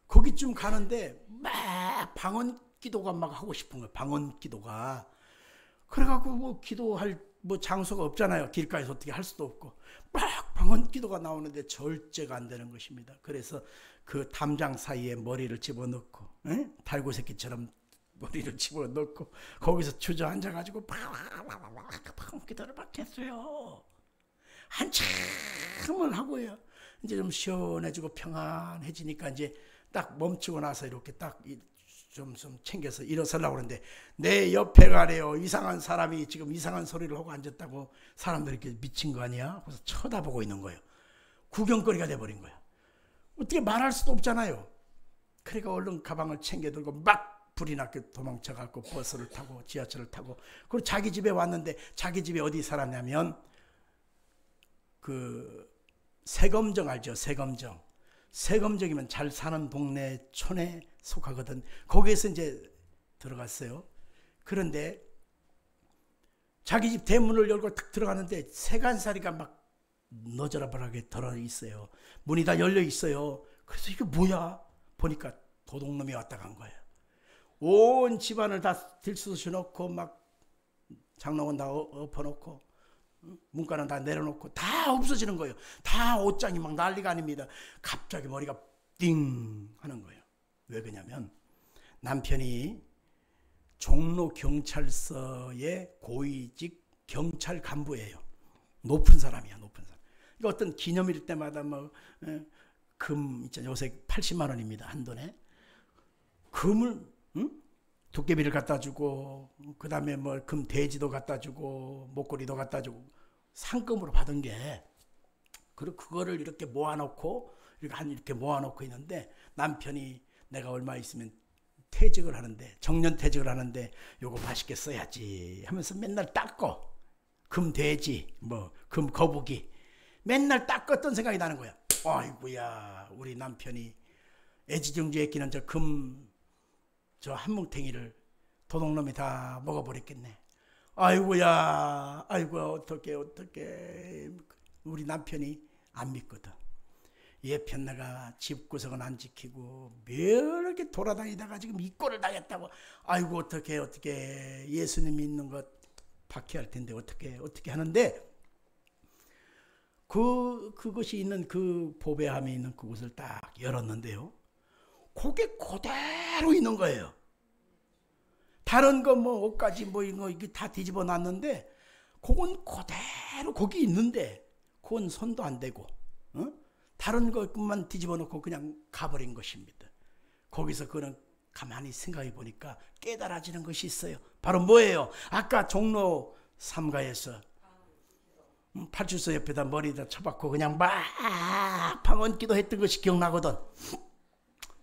거기쯤 가는데 막 방언 기도가 막 하고 싶은 거예요. 방언 기도가. 그래갖고 뭐 기도할 뭐 장소가 없잖아요. 길가에서 어떻게 할 수도 없고 막 방언 기도가 나오는데 절제가 안 되는 것입니다. 그래서 그 담장 사이에 머리를 집어넣고 달고 새끼처럼 머리를 집어넣고 거기서 주저앉아가지고 방언 기도를 막 했어요. 한참을 하고요. 이제 좀 시원해지고 평안해지니까 이제 딱 멈추고 나서 이렇게 딱 좀 챙겨서 일어서려고 그러는데 내 옆에 가래요. 이상한 사람이 지금 이상한 소리를 하고 앉았다고 사람들이 이렇게 미친 거 아니야? 그래서 쳐다보고 있는 거예요. 구경거리가 돼버린 거야. 어떻게 말할 수도 없잖아요. 그러니까 얼른 가방을 챙겨 들고 막 불이 나게 도망쳐갖고 버스를 타고 지하철을 타고 그리고 자기 집에 왔는데 자기 집에 어디 살았냐면 그 세검정 알죠? 세검정. 세검정이면 잘 사는 동네 촌에 속하거든. 거기에서 이제 들어갔어요. 그런데 자기 집 대문을 열고 딱 들어가는데 세간살이가 막 너저러바하게 들어 있어요. 문이 다 열려 있어요. 그래서 이게 뭐야? 보니까 도둑놈이 왔다 간 거예요. 온 집안을 다 들쑤셔 놓고 막 장롱은 다 엎어놓고 문간은 다 내려놓고 다 없어지는 거예요. 다 옷장이 막 난리가 아닙니다. 갑자기 머리가 띵 하는 거예요. 왜 그러냐면 남편이 종로 경찰서의 고위직 경찰 간부예요. 높은 사람이야, 높은 사람. 그러니까 어떤 기념일 때마다 뭐 금 있잖아요. 요새 80만 원입니다, 한 돈에. 금을 도깨비를 갖다 주고, 그 다음에 뭐 금 돼지도 갖다 주고, 목걸이도 갖다 주고, 상금으로 받은 게, 그리고 그거를 이렇게 모아놓고, 이렇게 모아놓고 있는데, 남편이 내가 얼마 있으면 퇴직을 하는데, 정년퇴직을 하는데, 요거 맛있게 써야지 하면서 맨날 닦고, 금 돼지, 뭐, 금 거북이, 맨날 닦았던 생각이 나는 거야. 아이고야, 우리 남편이 애지중지에 끼는 저 한뭉탱이를 도둑놈이 다 먹어버렸겠네. 아이고야, 아이고, 어떡해. 우리 남편이 안 믿거든. 얘편 내가 집구석은 안 지키고 이렇게 돌아다니다가 지금 이꼴을 당했다고. 아이고, 어떡해. 예수님 믿는 것 박해할 텐데 어떻게 하는데, 그것이 있는 그 보배함이 있는 그곳을 딱 열었는데요. 그게 그대로 있는 거예요. 다른 거 뭐 옷까지 뭐 이거 다 뒤집어 놨는데, 그건 그대로 거기 있는데, 그건 손도 안 대고, 다른 것만 뒤집어 놓고 그냥 가버린 것입니다. 거기서 그는 가만히 생각해 보니까 깨달아지는 것이 있어요. 바로 뭐예요? 아까 종로 3가에서 파출소 옆에다 머리에다 쳐박고 그냥 막 방언기도 했던 것이 기억나거든.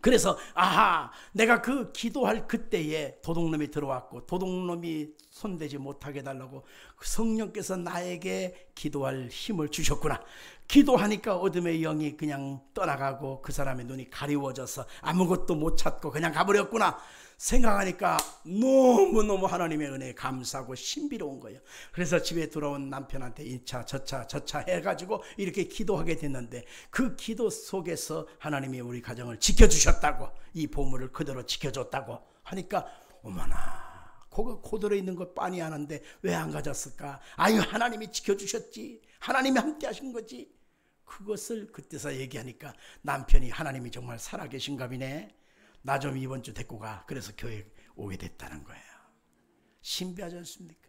그래서 아하, 내가 그 기도할 그때에 도둑놈이 들어왔고, 도둑놈이 손대지 못하게 해달라고 성령께서 나에게 기도할 힘을 주셨구나. 기도하니까 어둠의 영이 그냥 떠나가고 그 사람의 눈이 가리워져서 아무것도 못 찾고 그냥 가버렸구나 생각하니까 너무너무 하나님의 은혜에 감사하고 신비로운 거예요. 그래서 집에 들어온 남편한테 1차 저차 해가지고 이렇게 기도하게 됐는데, 그 기도 속에서 하나님이 우리 가정을 지켜주셨다고, 이 보물을 그대로 지켜줬다고 하니까, 어머나, 코 들어있는 것 빤히 아는데 왜 안 가졌을까? 아유, 하나님이 지켜주셨지, 하나님이 함께 하신 거지. 그것을 그때서 얘기하니까 남편이 하나님이 정말 살아계신가 보네, 나 좀 이번 주 데리고 가. 그래서 교회 오게 됐다는 거예요. 신비하지 않습니까?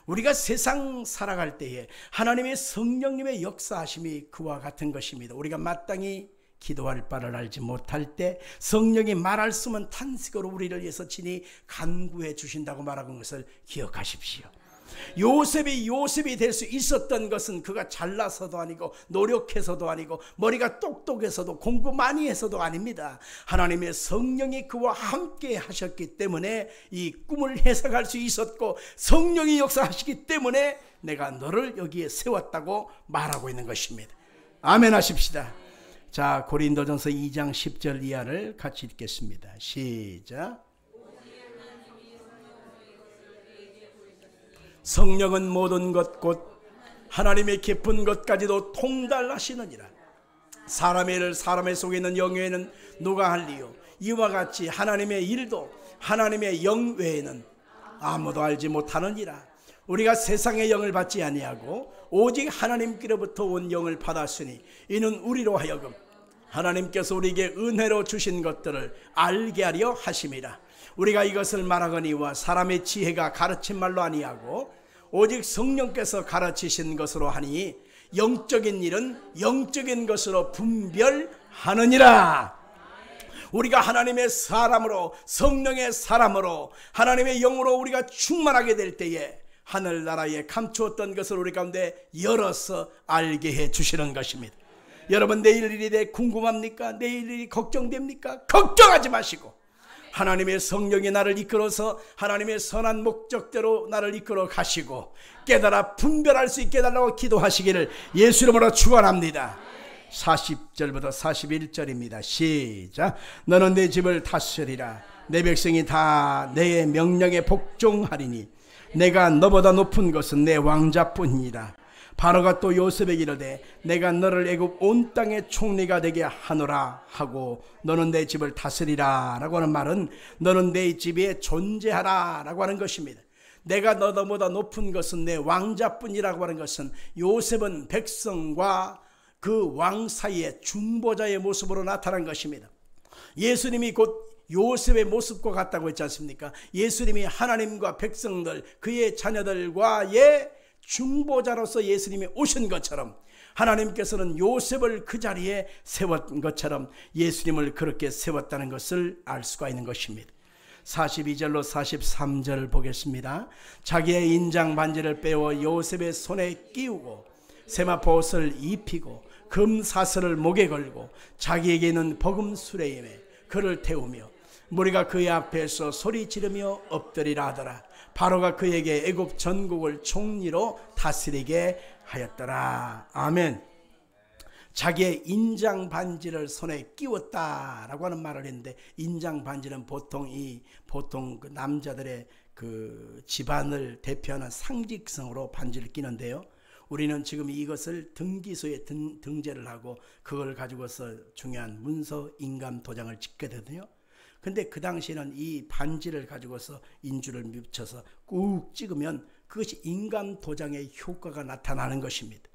우리가 세상 살아갈 때에 하나님의 성령님의 역사하심이 그와 같은 것입니다. 우리가 마땅히 기도할 바를 알지 못할 때 성령이 말할 수 없는 탄식으로 우리를 위해서 친히 간구해 주신다고 말하는 것을 기억하십시오. 요셉이 될 수 있었던 것은 그가 잘나서도 아니고 노력해서도 아니고 머리가 똑똑해서도 공부 많이 해서도 아닙니다. 하나님의 성령이 그와 함께 하셨기 때문에 이 꿈을 해석할 수 있었고, 성령이 역사하시기 때문에 내가 너를 여기에 세웠다고 말하고 있는 것입니다. 아멘 하십시다. 자, 고린도전서 2장 10절 이하를 같이 읽겠습니다. 시작. 성령은 모든 것 곧 하나님의 깊은 것까지도 통달하시느니라. 사람의 일을 사람의 속에 있는 영외에는 누가 할리요? 이와 같이 하나님의 일도 하나님의 영 외에는 아무도 알지 못하느니라. 우리가 세상의 영을 받지 아니하고 오직 하나님께로부터 온 영을 받았으니, 이는 우리로 하여금 하나님께서 우리에게 은혜로 주신 것들을 알게 하려 하심이라. 우리가 이것을 말하거니와 사람의 지혜가 가르친 말로 아니하고 오직 성령께서 가르치신 것으로 하니, 영적인 일은 영적인 것으로 분별하느니라. 우리가 하나님의 사람으로, 성령의 사람으로, 하나님의 영으로 우리가 충만하게 될 때에 하늘나라에 감추었던 것을 우리 가운데 열어서 알게 해 주시는 것입니다. 여러분, 내일 일이 대해 궁금합니까? 내일 일이 걱정됩니까? 걱정하지 마시고 하나님의 성령이 나를 이끌어서 하나님의 선한 목적대로 나를 이끌어 가시고 깨달아 분별할 수 있게 해달라고 기도하시기를 예수 이름으로 축원합니다. 40절부터 41절입니다. 시작. 너는 내 집을 다스리라. 내 백성이 다 내 명령에 복종하리니 내가 너보다 높은 것은 내 왕자뿐이라. 바로가 또 요셉에게 이르되 내가 너를 애굽 온 땅의 총리가 되게 하노라 하고 너는 내 집을 다스리라 라고 하는 말은 너는 내 집에 존재하라 라고 하는 것입니다. 내가 너보다 높은 것은 내 왕자뿐이라고 하는 것은 요셉은 백성과 그 왕 사이의 중보자의 모습으로 나타난 것입니다. 예수님이 곧 요셉의 모습과 같다고 했지 않습니까? 예수님이 하나님과 백성들, 그의 자녀들과의 중보자로서 예수님이 오신 것처럼 하나님께서는 요셉을 그 자리에 세웠던 것처럼 예수님을 그렇게 세웠다는 것을 알 수가 있는 것입니다. 42절로 43절을 보겠습니다. 자기의 인장 반지를 빼어 요셉의 손에 끼우고 세마포 옷을 입히고 금 사슬을 목에 걸고 자기에게 있는 버금 수레임에 그를 태우며 무리가 그의 앞에서 소리 지르며 엎드리라 하더라. 바로가 그에게 애굽 전국을 총리로 다스리게 하였더라. 아멘. 자기의 인장 반지를 손에 끼웠다라고 하는 말을 했는데, 인장 반지는 보통 그 남자들의 그 집안을 대표하는 상징성으로 반지를 끼는데요. 우리는 지금 이것을 등기소에 등재를 하고 그걸 가지고서 중요한 문서 인감 도장을 찍게 되거든요. 근데 그 당시에는 이 반지를 가지고서 인주를 묻혀서 꾹 찍으면 그것이 인감 도장의 효과가 나타나는 것입니다.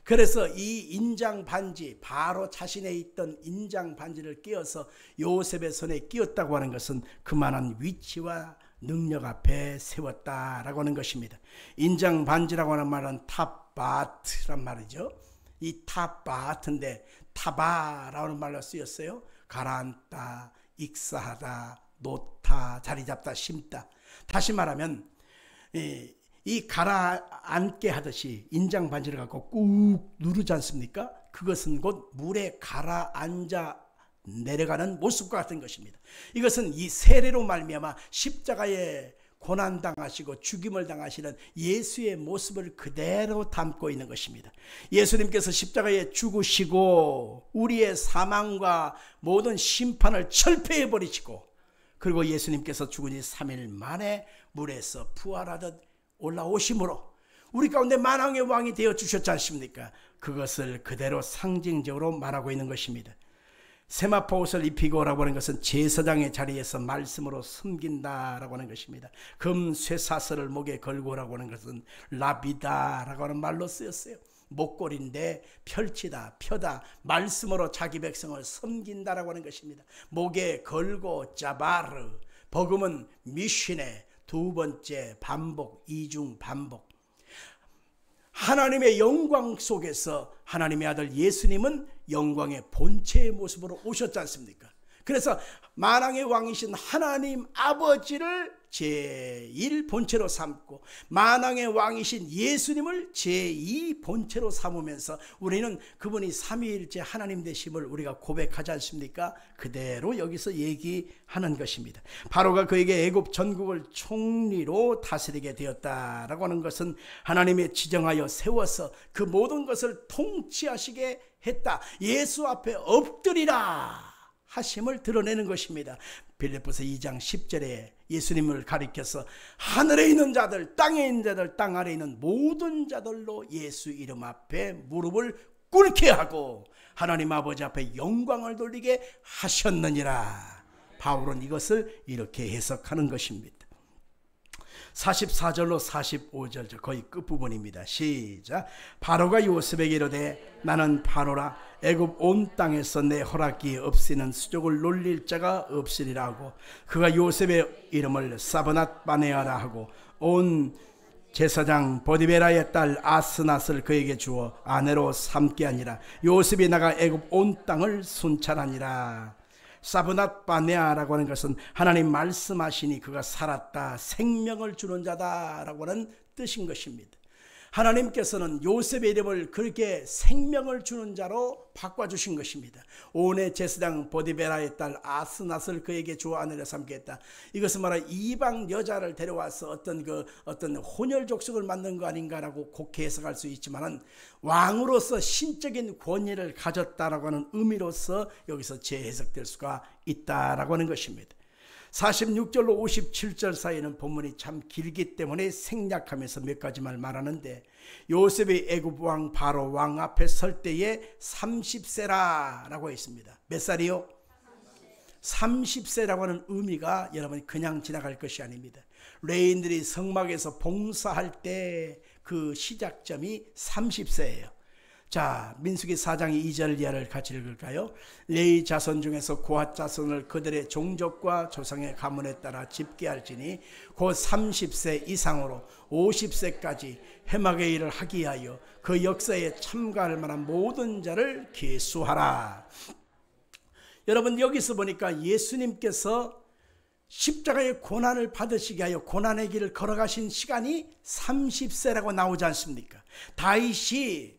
그래서 이 인장 반지, 바로 자신에 있던 인장 반지를 끼워서 요셉의 손에 끼웠다고 하는 것은 그만한 위치와 능력 앞에 세웠다라고 하는 것입니다. 인장 반지라고 하는 말은 탑바트란 말이죠. 이 탑바트인데 타바라는 말로 쓰였어요. 가라앉다, 익사하다, 놓다, 자리 잡다, 심다. 다시 말하면 이 가라앉게 하듯이 인장 반지를 갖고 꾹 누르지 않습니까? 그것은 곧 물에 가라앉아 내려가는 모습과 같은 것입니다. 이것은 이 세례로 말미암아 십자가에 고난당하시고 죽임을 당하시는 예수의 모습을 그대로 담고 있는 것입니다. 예수님께서 십자가에 죽으시고 우리의 사망과 모든 심판을 철폐해 버리시고, 그리고 예수님께서 죽은 지 3일 만에 물에서 부활하듯 올라오심으로 우리 가운데 만왕의 왕이 되어 주셨지 않습니까? 그것을 그대로 상징적으로 말하고 있는 것입니다. 세마포 옷을 입히고라고 하는 것은 제사장의 자리에서 말씀으로 섬긴다라고 하는 것입니다. 금 쇠사슬을 목에 걸고라고 하는 것은 라비다라고 하는 말로 쓰였어요. 목걸이인데 펼치다, 펴다, 말씀으로 자기 백성을 섬긴다라고 하는 것입니다. 목에 걸고 자바르, 버금은 미쉬네, 두 번째 반복, 이중 반복. 하나님의 영광 속에서 하나님의 아들 예수님은 영광의 본체의 모습으로 오셨지 않습니까? 그래서 만왕의 왕이신 하나님 아버지를 제1 본체로 삼고 만왕의 왕이신 예수님을 제2 본체로 삼으면서 우리는 그분이 삼위일체 하나님 되심을 우리가 고백하지 않습니까? 그대로 여기서 얘기하는 것입니다. 바로가 그에게 애굽 전국을 총리로 다스리게 되었다라고 하는 것은 하나님의 지정하여 세워서 그 모든 것을 통치하시게 했다. 예수 앞에 엎드리라 하심을 드러내는 것입니다. 빌립보서 2장 10절에 예수님을 가리켜서 하늘에 있는 자들, 땅에 있는 자들, 땅 아래에 있는 모든 자들로 예수 이름 앞에 무릎을 꿇게 하고 하나님 아버지 앞에 영광을 돌리게 하셨느니라. 바울은 이것을 이렇게 해석하는 것입니다. 44절로 45절 거의 끝부분입니다. 시작. 바로가 요셉에게 이르되 나는 바로라 애굽 온 땅에서 내 허락이 없이는 수족을 놀릴 자가 없으리라 하고 그가 요셉의 이름을 사브낫 바네아라 하고 온 제사장 보디베라의 딸 아스낫을 그에게 주어 아내로 삼게 하니라. 요셉이 나가 애굽 온 땅을 순찰하니라. 사브낫 바네아라고 하는 것은 하나님 말씀하시니 그가 살았다, 생명을 주는 자다라고 하는 뜻인 것입니다. 하나님께서는 요셉의 이름을 그렇게 생명을 주는 자로 바꿔주신 것입니다. 온의 제사장 보디베라의 딸 아스낫을 그에게 주어 아내로 삼게 했다. 이것은 말하여 이방 여자를 데려와서 어떤 혼혈 족속을 만든 거 아닌가라고 곡해 해석할 수 있지만은 왕으로서 신적인 권위를 가졌다라고 하는 의미로서 여기서 재해석될 수가 있다라고 하는 것입니다. 46절로 57절 사이에는 본문이 참 길기 때문에 생략하면서 몇 가지만 말하는데 요셉이 애굽 왕 바로 왕 앞에 설 때에 30세라라고 했습니다. 몇 살이요? 30세라고 하는 의미가 여러분 그냥 지나갈 것이 아닙니다. 레인들이 성막에서 봉사할 때 그 시작점이 30세예요. 자, 민수기 4장 2절 이하를 같이 읽을까요? 레위 자손 중에서 고핫 자손을 그들의 종족과 조상의 가문에 따라 집계할지니 곧 30세 이상으로 50세까지 해막의 일을 하기 위하여 그 역사에 참가할 만한 모든 자를 계수하라. 여러분, 여기서 보니까 예수님께서 십자가의 고난을 받으시게 하여 고난의 길을 걸어가신 시간이 30세라고 나오지 않습니까? 다윗이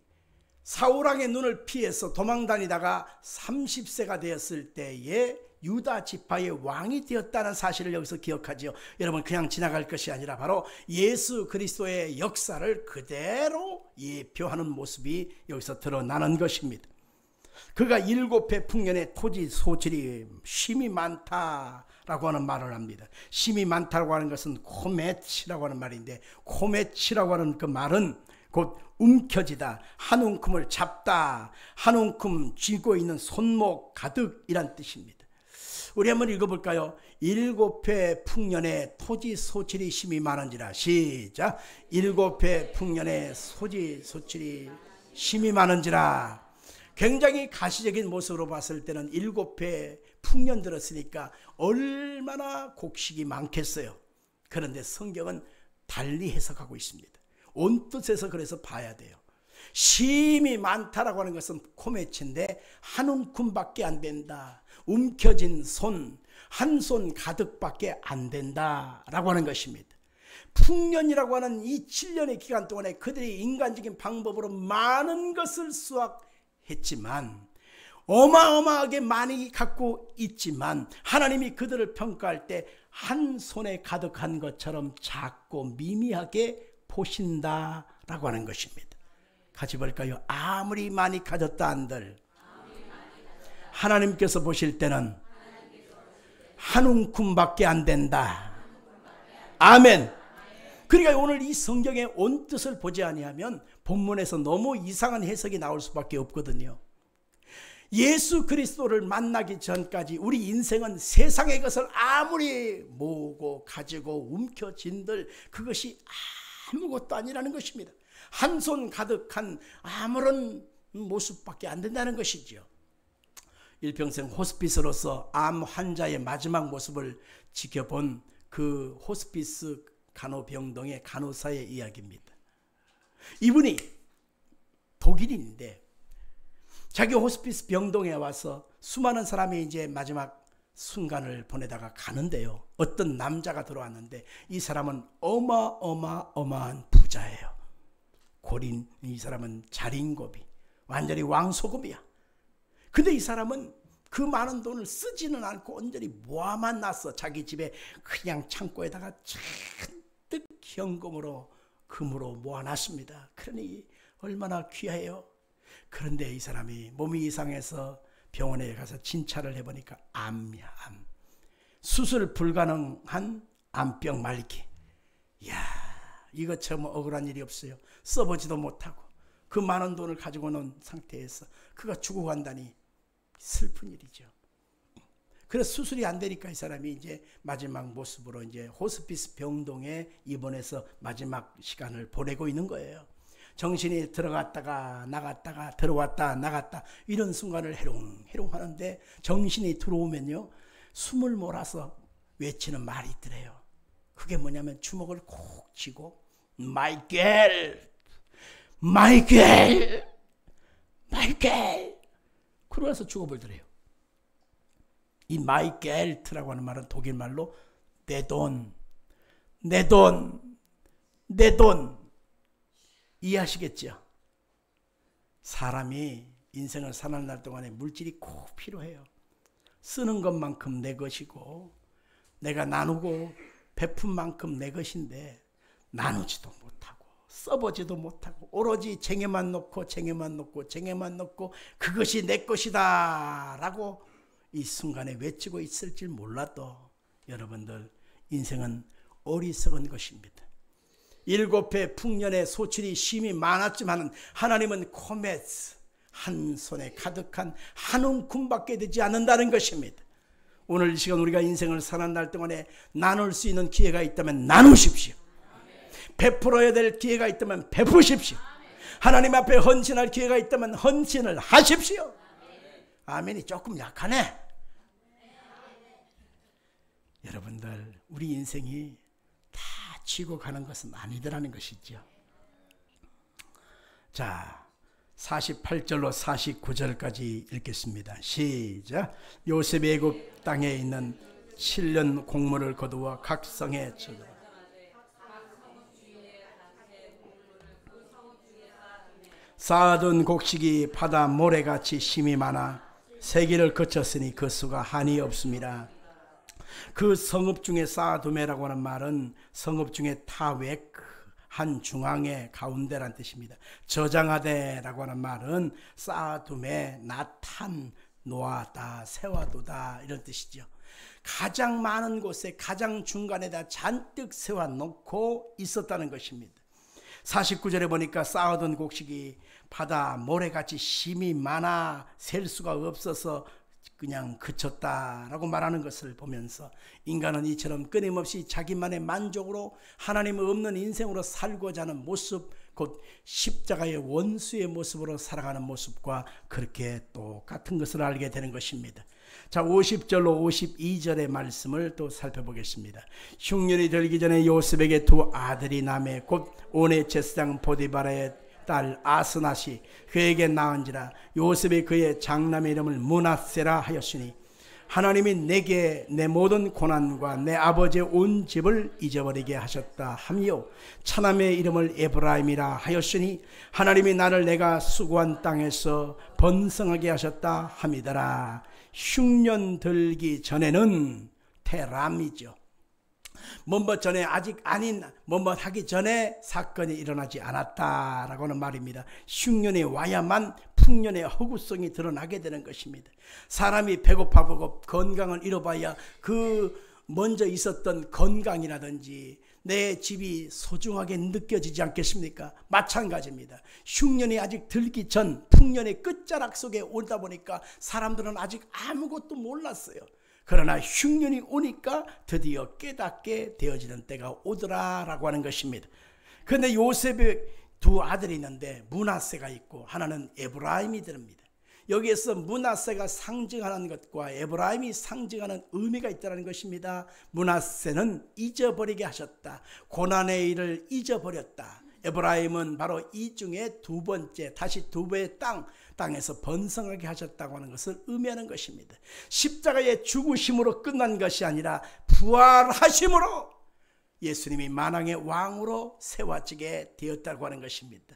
사울왕의 눈을 피해서 도망다니다가 30세가 되었을 때에 유다 지파의 왕이 되었다는 사실을 여기서 기억하지요. 여러분, 그냥 지나갈 것이 아니라 바로 예수 그리스도의 역사를 그대로 예표하는 모습이 여기서 드러나는 것입니다. 그가 7해 풍년의 토지 소출이 심이 많다라고 하는 말을 합니다. 심이 많다고 하는 것은 코메치라고 하는 말인데, 코메치라고 하는 그 말은 곧 움켜쥐다, 한 움큼을 잡다, 한 움큼 쥐고 있는 손목 가득이란 뜻입니다. 우리 한번 읽어볼까요? 7해 풍년의 토지 소출이 심이 많은지라. 시작. 7해 풍년의 토지 소출이 심이 많은지라. 굉장히 가시적인 모습으로 봤을 때는 7해 풍년 들었으니까 얼마나 곡식이 많겠어요. 그런데 성경은 달리 해석하고 있습니다. 온 뜻에서 그래서 봐야 돼요. 심이 많다라고 하는 것은 코메치인데 한 움큼밖에 안 된다. 움켜진 손, 한 손 가득밖에 안 된다라고 하는 것입니다. 풍년이라고 하는 이 7년의 기간 동안에 그들이 인간적인 방법으로 많은 것을 수확했지만, 어마어마하게 많이 갖고 있지만 하나님이 그들을 평가할 때 한 손에 가득한 것처럼 작고 미미하게 보신다라고 하는 것입니다. 같이 볼까요? 아무리 많이 가졌다 한들 하나님께서 보실 때는 한 움큼밖에 안 된다. 아멘. 그러니까 오늘 이 성경의 온 뜻을 보지 아니하면 본문에서 너무 이상한 해석이 나올 수밖에 없거든요. 예수 그리스도를 만나기 전까지 우리 인생은 세상의 것을 아무리 모으고 가지고 움켜쥔들 그것이 아무것도 아니라는 것입니다. 한 손 가득한 아무런 모습밖에 안 된다는 것이죠. 일평생 호스피스로서 암 환자의 마지막 모습을 지켜본 그 호스피스 간호병동의 간호사의 이야기입니다. 이분이 독일인인데 자기 호스피스 병동에 와서 수많은 사람이 이제 마지막 순간을 보내다가 가는데요. 어떤 남자가 들어왔는데 이 사람은 어마어마한 부자예요. 고린, 이 사람은 자린고비, 완전히 왕소금이야. 근데 이 사람은 그 많은 돈을 쓰지는 않고 온전히 모아만 놨어. 자기 집에 그냥 창고에다가 잔뜩 현금으로 금으로 모아놨습니다. 그러니 얼마나 귀해요. 그런데 이 사람이 몸이 이상해서 병원에 가서 진찰을 해보니까 암이야, 암. 수술 불가능한 암병 말기. 이야, 이것처럼 억울한 일이 없어요. 써보지도 못하고 그 많은 돈을 가지고 놓은 상태에서 그가 죽어간다니 슬픈 일이죠. 그래서 수술이 안 되니까 이 사람이 이제 마지막 모습으로 이제 호스피스 병동에 입원해서 마지막 시간을 보내고 있는 거예요. 정신이 들어갔다가 나갔다가 들어왔다 나갔다 이런 순간을 해롱해롱 하는데 정신이 들어오면요 숨을 몰아서 외치는 말이 있더래요. 그게 뭐냐면 주먹을 콕 쥐고 마이켈 마이켈 마이켈 그러면서 죽어버리더래요. 이 마이켈트라고 하는 말은 독일 말로 내 돈, 내 돈, 내 돈. 이해하시겠죠? 사람이 인생을 사는 날 동안에 물질이 꼭 필요해요. 쓰는 것만큼 내 것이고 내가 나누고 베푼 만큼 내 것인데 나누지도 못하고 써보지도 못하고 오로지 쟁여만 놓고 쟁여만 놓고 쟁여만 놓고 그것이 내 것이다 라고 이 순간에 외치고 있을 줄 몰라도 여러분들 인생은 어리석은 것입니다. 7해 풍년의 소출이 심히 많았지만 하나님은 코메스 한 손에 가득한 한 움큼밖에 되지 않는다는 것입니다. 오늘 이 시간 우리가 인생을 사는 날 동안에 나눌 수 있는 기회가 있다면 나누십시오. 베풀어야 될 기회가 있다면 베푸십시오. 하나님 앞에 헌신할 기회가 있다면 헌신을 하십시오. 아멘이 조금 약하네. 여러분들, 우리 인생이 다 지고 가는 것은 아니더라는 것이죠. 자, 48절로 49절까지 읽겠습니다. 시작. 요셉이 애굽 땅에 있는 7년 곡물을 거두어 각 성에 쳐들어 쌓아둔 곡식이 바다 모래같이 심이 많아 세기를 거쳤으니 그 수가 한이 없습니다. 그 성읍 중에 쌓아두매라고 하는 말은 성읍 중에 타외 한 중앙의 가운데란 뜻입니다. 저장하되라고 하는 말은 쌓아두매, 나탄, 놓아다, 세워두다 이런 뜻이죠. 가장 많은 곳에 가장 중간에다 잔뜩 세워놓고 있었다는 것입니다. 49절에 보니까 쌓아둔 곡식이 바다 모래같이 심이 많아 셀 수가 없어서 그냥 그쳤다라고 말하는 것을 보면서 인간은 이처럼 끊임없이 자기만의 만족으로 하나님 없는 인생으로 살고자 하는 모습, 곧 십자가의 원수의 모습으로 살아가는 모습과 그렇게 똑같은 것을 알게 되는 것입니다. 자, 50절로 52절의 말씀을 또 살펴보겠습니다. 흉년이 들기 전에 요셉에게 두 아들이 나매 곧 온의 제사장 보디바라의 딸 아스낫이 그에게 낳은지라. 요셉이 그의 장남의 이름을 므낫세라 하였으니 하나님이 내게 내 모든 고난과 내 아버지의 온 집을 잊어버리게 하셨다 하며 차남의 이름을 에브라임이라 하였으니 하나님이 나를 내가 수고한 땅에서 번성하게 하셨다 함이더라. 흉년 들기 전에는 테람이죠. 뭔뭐 전에 아직 아닌 뭐뭐 하기 전에 사건이 일어나지 않았다라고 하는 말입니다. 흉년이 와야만 풍년의 허구성이 드러나게 되는 것입니다. 사람이 배고파보고 건강을 잃어봐야 그 먼저 있었던 건강이라든지 내 집이 소중하게 느껴지지 않겠습니까? 마찬가지입니다. 흉년이 아직 들기 전 풍년의 끝자락 속에 오다 보니까 사람들은 아직 아무것도 몰랐어요. 그러나 흉년이 오니까 드디어 깨닫게 되어지는 때가 오더라라고 하는 것입니다. 그런데 요셉의 두 아들이 있는데 므낫세가 있고 하나는 에브라임이 됩니다. 여기에서 므낫세가 상징하는 것과 에브라임이 상징하는 의미가 있다는 것입니다. 므낫세는 잊어버리게 하셨다. 고난의 일을 잊어버렸다. 에브라임은 바로 이 중에 두 번째, 다시 두 배의 땅에서 번성하게 하셨다고 하는 것을 의미하는 것입니다. 십자가의 죽으심으로 끝난 것이 아니라 부활하심으로 예수님이 만왕의 왕으로 세워지게 되었다고 하는 것입니다.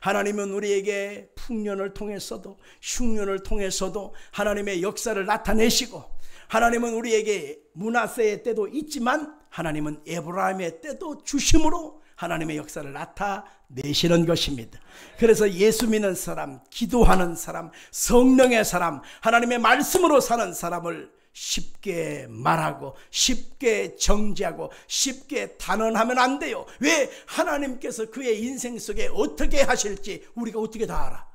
하나님은 우리에게 풍년을 통해서도 흉년을 통해서도 하나님의 역사를 나타내시고, 하나님은 우리에게 므낫세의 때도 있지만 하나님은 에브라임의 때도 주심으로 하나님의 역사를 나타내시는 것입니다. 그래서 예수 믿는 사람, 기도하는 사람, 성령의 사람, 하나님의 말씀으로 사는 사람을 쉽게 말하고 쉽게 정죄하고 쉽게 단언하면 안 돼요. 왜? 하나님께서 그의 인생 속에 어떻게 하실지 우리가 어떻게 다 알아.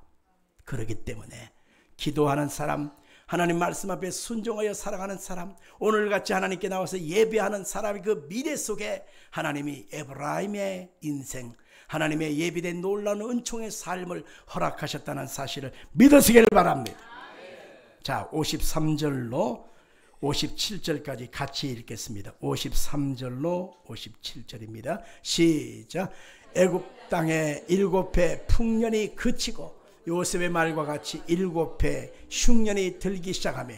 그렇기 때문에 기도하는 사람, 하나님 말씀 앞에 순종하여 살아가는 사람, 오늘같이 하나님께 나와서 예배하는 사람의 그 미래 속에 하나님이 에브라임의 인생, 하나님의 예비된 놀라운 은총의 삶을 허락하셨다는 사실을 믿으시길 바랍니다. 자, 53절로 57절까지 같이 읽겠습니다. 53절로 57절입니다. 시작. 애굽 땅에 7해 풍년이 그치고 요셉의 말과 같이 7해 흉년이 들기 시작하며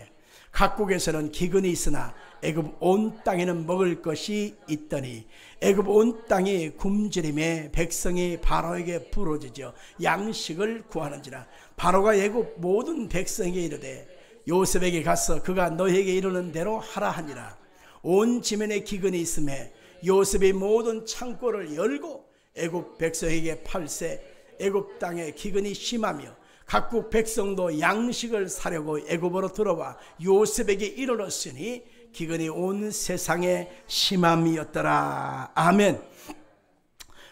각국에서는 기근이 있으나 애굽 온 땅에는 먹을 것이 있더니 애굽 온 땅이 굶주림에 백성이 바로에게 부르짖어 양식을 구하는지라. 바로가 애굽 모든 백성에게 이르되 요셉에게 가서 그가 너에게 이르는 대로 하라 하니라. 온 지면에 기근이 있음에 요셉이 모든 창고를 열고 애굽 백성에게 팔세. 애굽 땅에 기근이 심하며 각국 백성도 양식을 사려고 애굽으로 들어와 요셉에게 이르렀으니 기근이 온 세상에 심함이었더라. 아멘.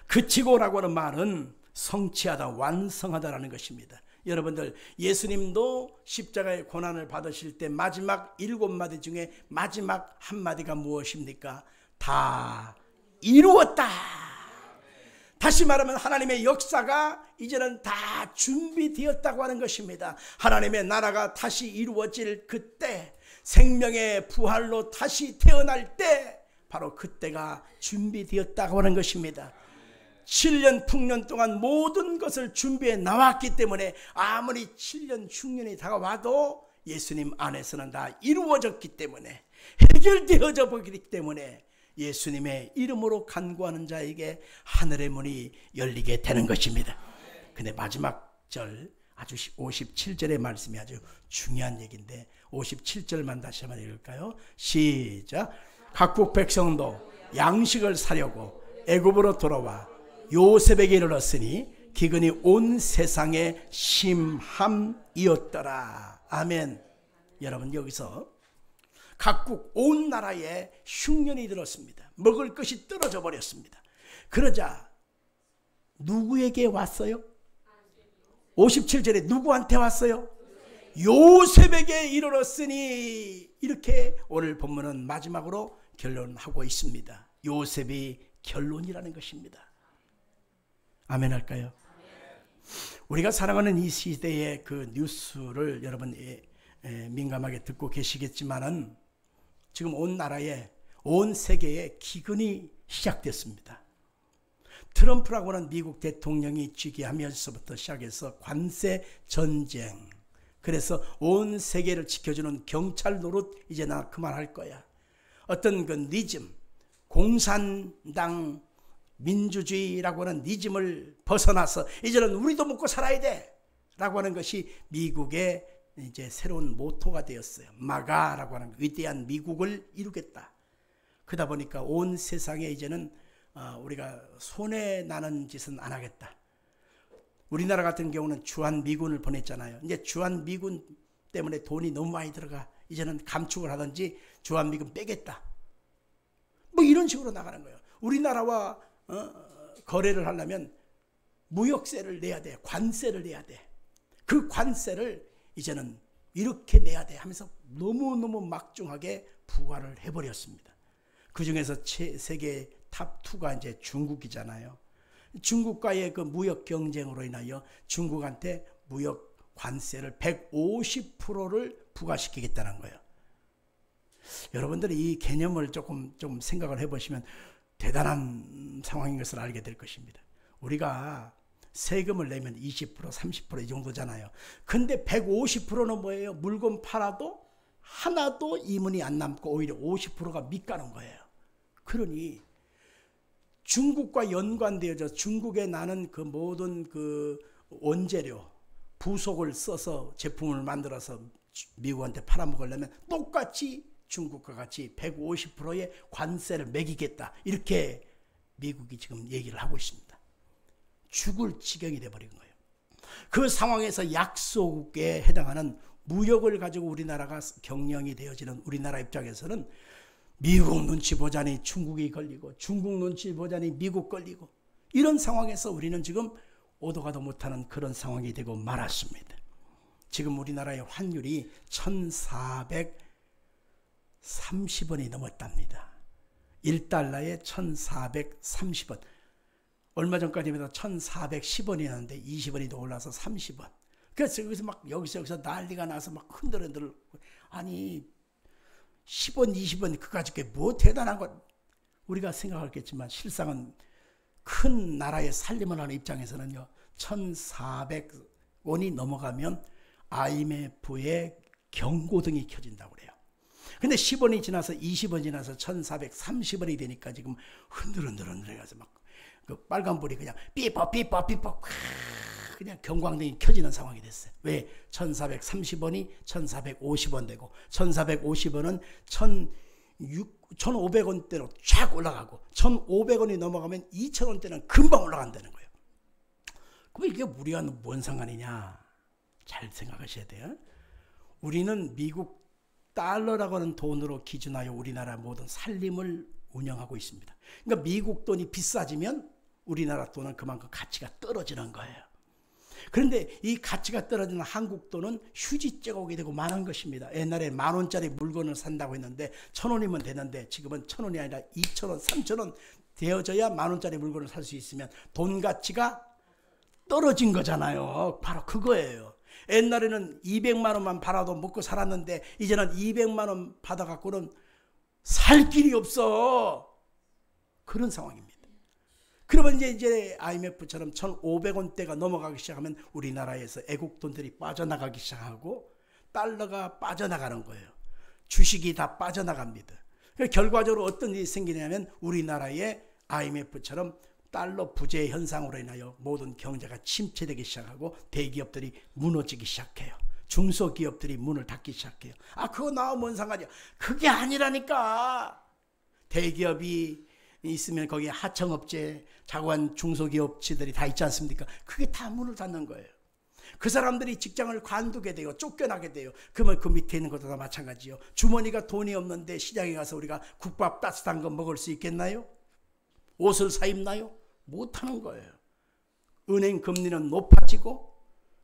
그치고라고 하는 말은 성취하다, 완성하다라는 것입니다. 여러분들, 예수님도 십자가의 고난을 받으실 때 마지막 7마디 중에 마지막 한마디가 무엇입니까? 다 이루었다. 다시 말하면 하나님의 역사가 이제는 다 준비되었다고 하는 것입니다. 하나님의 나라가 다시 이루어질 그때, 생명의 부활로 다시 태어날 때, 바로 그때가 준비되었다고 하는 것입니다. 7년 풍년 동안 모든 것을 준비해 나왔기 때문에 아무리 7년 흉년이 다가와도 예수님 안에서는 다 이루어졌기 때문에, 해결되어져 보기 때문에 예수님의 이름으로 간구하는 자에게 하늘의 문이 열리게 되는 것입니다. 근데 마지막 절, 아주 57절의 말씀이 아주 중요한 얘기인데 57절만 다시 한번 읽을까요? 시작. 각국 백성도 양식을 사려고 애굽으로 돌아와 요셉에게 이르렀으니 기근이 온 세상에 심함이었더라. 아멘. 여러분, 여기서 각국 온 나라에 흉년이 들었습니다. 먹을 것이 떨어져 버렸습니다. 그러자 누구에게 왔어요? 57절에 누구한테 왔어요? 요셉에게 이르렀으니, 이렇게 오늘 본문은 마지막으로 결론하고 있습니다. 요셉이 결론이라는 것입니다. 아멘 할까요? 우리가 살아가는 이 시대의 그 뉴스를 여러분 민감하게 듣고 계시겠지만은 지금 온 나라에, 온 세계에 기근이 시작됐습니다. 트럼프라고 하는 미국 대통령이 즉위하면서부터 시작해서 관세 전쟁, 그래서 온 세계를 지켜주는 경찰 노릇 이제 나 그만할 거야. 어떤 그 니즘, 공산당 민주주의라고 하는 니즘을 벗어나서 이제는 우리도 먹고 살아야 돼 라고 하는 것이 미국의 이제 새로운 모토가 되었어요. 마가라고 하는 위대한 미국을 이루겠다. 그러다 보니까 온 세상에 이제는 우리가 손해나는 짓은 안 하겠다. 우리나라 같은 경우는 주한미군을 보냈잖아요. 이제 주한미군 때문에 돈이 너무 많이 들어가. 이제는 감축을 하든지 주한미군 빼겠다. 뭐 이런 식으로 나가는 거예요. 우리나라와 거래를 하려면 무역세를 내야 돼. 관세를 내야 돼. 그 관세를 이제는 이렇게 내야 돼 하면서 너무너무 막중하게 부과를 해버렸습니다. 그 중에서 세계 탑2가 이제 중국이잖아요. 중국과의 그 무역 경쟁으로 인하여 중국한테 무역 관세를 150%를 부과시키겠다는 거예요. 여러분들이 이 개념을 좀 생각을 해보시면 대단한 상황인 것을 알게 될 것입니다. 우리가 세금을 내면 20%, 30% 이 정도잖아요. 근데 150%는 뭐예요? 물건 팔아도 하나도 이문이 안 남고 오히려 50%가 밑가는 거예요. 그러니 중국과 연관되어져 중국에 나는 그 모든 그 원재료, 부속을 써서 제품을 만들어서 미국한테 팔아먹으려면 똑같이 중국과 같이 150%의 관세를 매기겠다. 이렇게 미국이 지금 얘기를 하고 있습니다. 죽을 지경이 돼버린 거예요. 그 상황에서 약속에 해당하는 무역을 가지고 우리나라가 경영이 되어지는 우리나라 입장에서는 미국 눈치 보자니 중국이 걸리고 중국 눈치 보자니 미국 걸리고, 이런 상황에서 우리는 지금 오도 가도 못하는 그런 상황이 되고 말았습니다. 지금 우리나라의 환율이 1,430원이 넘었답니다. 1달러에 1,430원. 얼마 전까지만 해도 1,410원이었는데 20원이 더 올라서 30원. 그래서 여기서 막 여기서 난리가 나서 막 흔들흔들. 아니 10원 20원 그까짓 게 뭐 대단한 것. 우리가 생각하겠지만 실상은 큰 나라에 살림을 하는 입장에서는요, 1,400원이 넘어가면 IMF의 경고등이 켜진다고 그래요. 근데 10원이 지나서 20원 지나서 1,430원이 되니까 지금 흔들흔들해가서 막 그 빨간불이 그냥 삐뻑 그냥 경광등이 켜지는 상황이 됐어요. 왜? 1,430원이 1,450원 되고 1,450원은 1,500원대로 쫙 올라가고 1,500원이 넘어가면 2,000원대는 금방 올라간다는 거예요. 그럼 이게 우리가 뭔 상관이냐? 잘 생각하셔야 돼요. 우리는 미국 달러라고 하는 돈으로 기준하여 우리나라 모든 살림을 운영하고 있습니다. 그러니까 미국 돈이 비싸지면 우리나라 돈은 그만큼 가치가 떨어지는 거예요. 그런데 이 가치가 떨어지는 한국 돈은 휴지 제곱이 되고 많은 것입니다. 옛날에 10,000원짜리 물건을 산다고 했는데 1,000원이면 되는데 지금은 1,000원이 아니라 2,000원, 3,000원 되어져야 10,000원짜리 물건을 살 수 있으면 돈 가치가 떨어진 거잖아요. 바로 그거예요. 옛날에는 200만 원만 받아도 먹고 살았는데 이제는 200만 원 받아갖고는 살 길이 없어. 그런 상황입니다. 그러면 이제 IMF처럼 1,500원대가 넘어가기 시작하면 우리나라에서 애국 돈들이 빠져나가기 시작하고 달러가 빠져나가는 거예요. 주식이 다 빠져나갑니다. 결과적으로 어떤 일이 생기냐면 우리나라의 IMF처럼 달러 부재 현상으로 인하여 모든 경제가 침체되기 시작하고 대기업들이 무너지기 시작해요. 중소기업들이 문을 닫기 시작해요. 그거 나와 뭔 상관이야. 그게 아니라니까. 대기업이 있으면 거기에 하청업체, 자관 중소기업체들이 다 있지 않습니까? 그게 다 문을 닫는 거예요. 그 사람들이 직장을 관두게 돼요. 쫓겨나게 돼요. 그러면 그 밑에 있는 것도 다 마찬가지요. 주머니가 돈이 없는데 시장에 가서 우리가 국밥 따뜻한 거 먹을 수 있겠나요? 옷을 사 입나요? 못하는 거예요. 은행 금리는 높아지고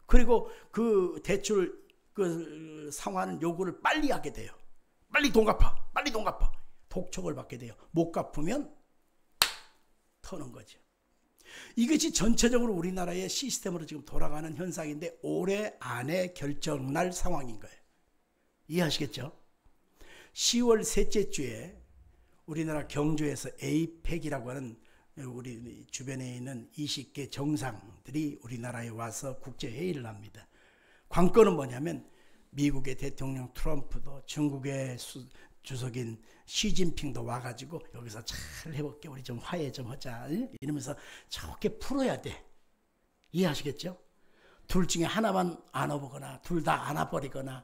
그리고 그 대출 그 상환 요구를 빨리 하게 돼요. 빨리 돈 갚아. 빨리 돈 갚아. 독촉을 받게 돼요. 못 갚으면 터는 거죠. 이것이 전체적으로 우리나라의 시스템으로 지금 돌아가는 현상인데 올해 안에 결정날 상황인 거예요. 이해하시겠죠? 10월 셋째 주에 우리나라 경주에서 에이펙이라고 하는 우리 주변에 있는 20개 정상들이 우리나라에 와서 국제회의를 합니다. 관건은 뭐냐면 미국의 대통령 트럼프도 중국의 주석인 시진핑도 와가지고 여기서 잘 해볼게. 우리 좀 화해 좀 하자. 이러면서 좋게 풀어야 돼. 이해하시겠죠? 둘 중에 하나만 안아보거나 둘 다 안아버리거나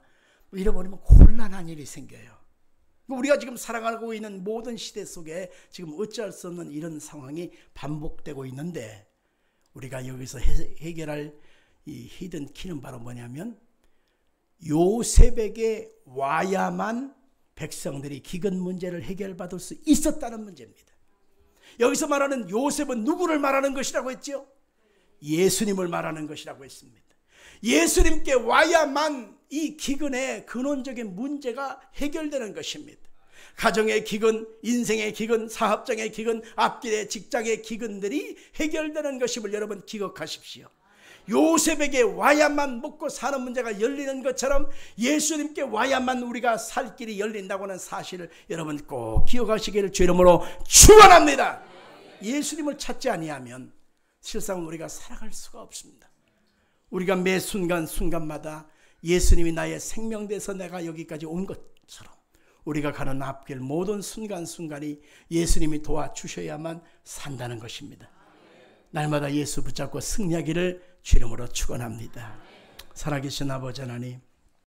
이래버리면 곤란한 일이 생겨요. 우리가 지금 살아가고 있는 모든 시대 속에 지금 어찌할 수 없는 이런 상황이 반복되고 있는데 우리가 여기서 해결할 이 히든 키는 바로 뭐냐면 요셉에게 와야만 백성들이 기근 문제를 해결받을 수 있었다는 문제입니다. 여기서 말하는 요셉은 누구를 말하는 것이라고 했죠? 예수님을 말하는 것이라고 했습니다. 예수님께 와야만 이 기근의 근원적인 문제가 해결되는 것입니다. 가정의 기근, 인생의 기근, 사업장의 기근, 앞길의 직장의 기근들이 해결되는 것임을 여러분 기억하십시오. 요셉에게 와야만 먹고 사는 문제가 열리는 것처럼 예수님께 와야만 우리가 살 길이 열린다고 하는 사실을 여러분 꼭 기억하시기를 주 이름으로 축원합니다. 예수님을 찾지 아니하면 실상 우리가 살아갈 수가 없습니다. 우리가 매 순간순간마다 예수님이 나의 생명돼서 내가 여기까지 온 것처럼 우리가 가는 앞길 모든 순간순간이 예수님이 도와주셔야만 산다는 것입니다. 날마다 예수 붙잡고 승리하기를 주 이름으로 축원합니다. 살아계신 아버지 하나님,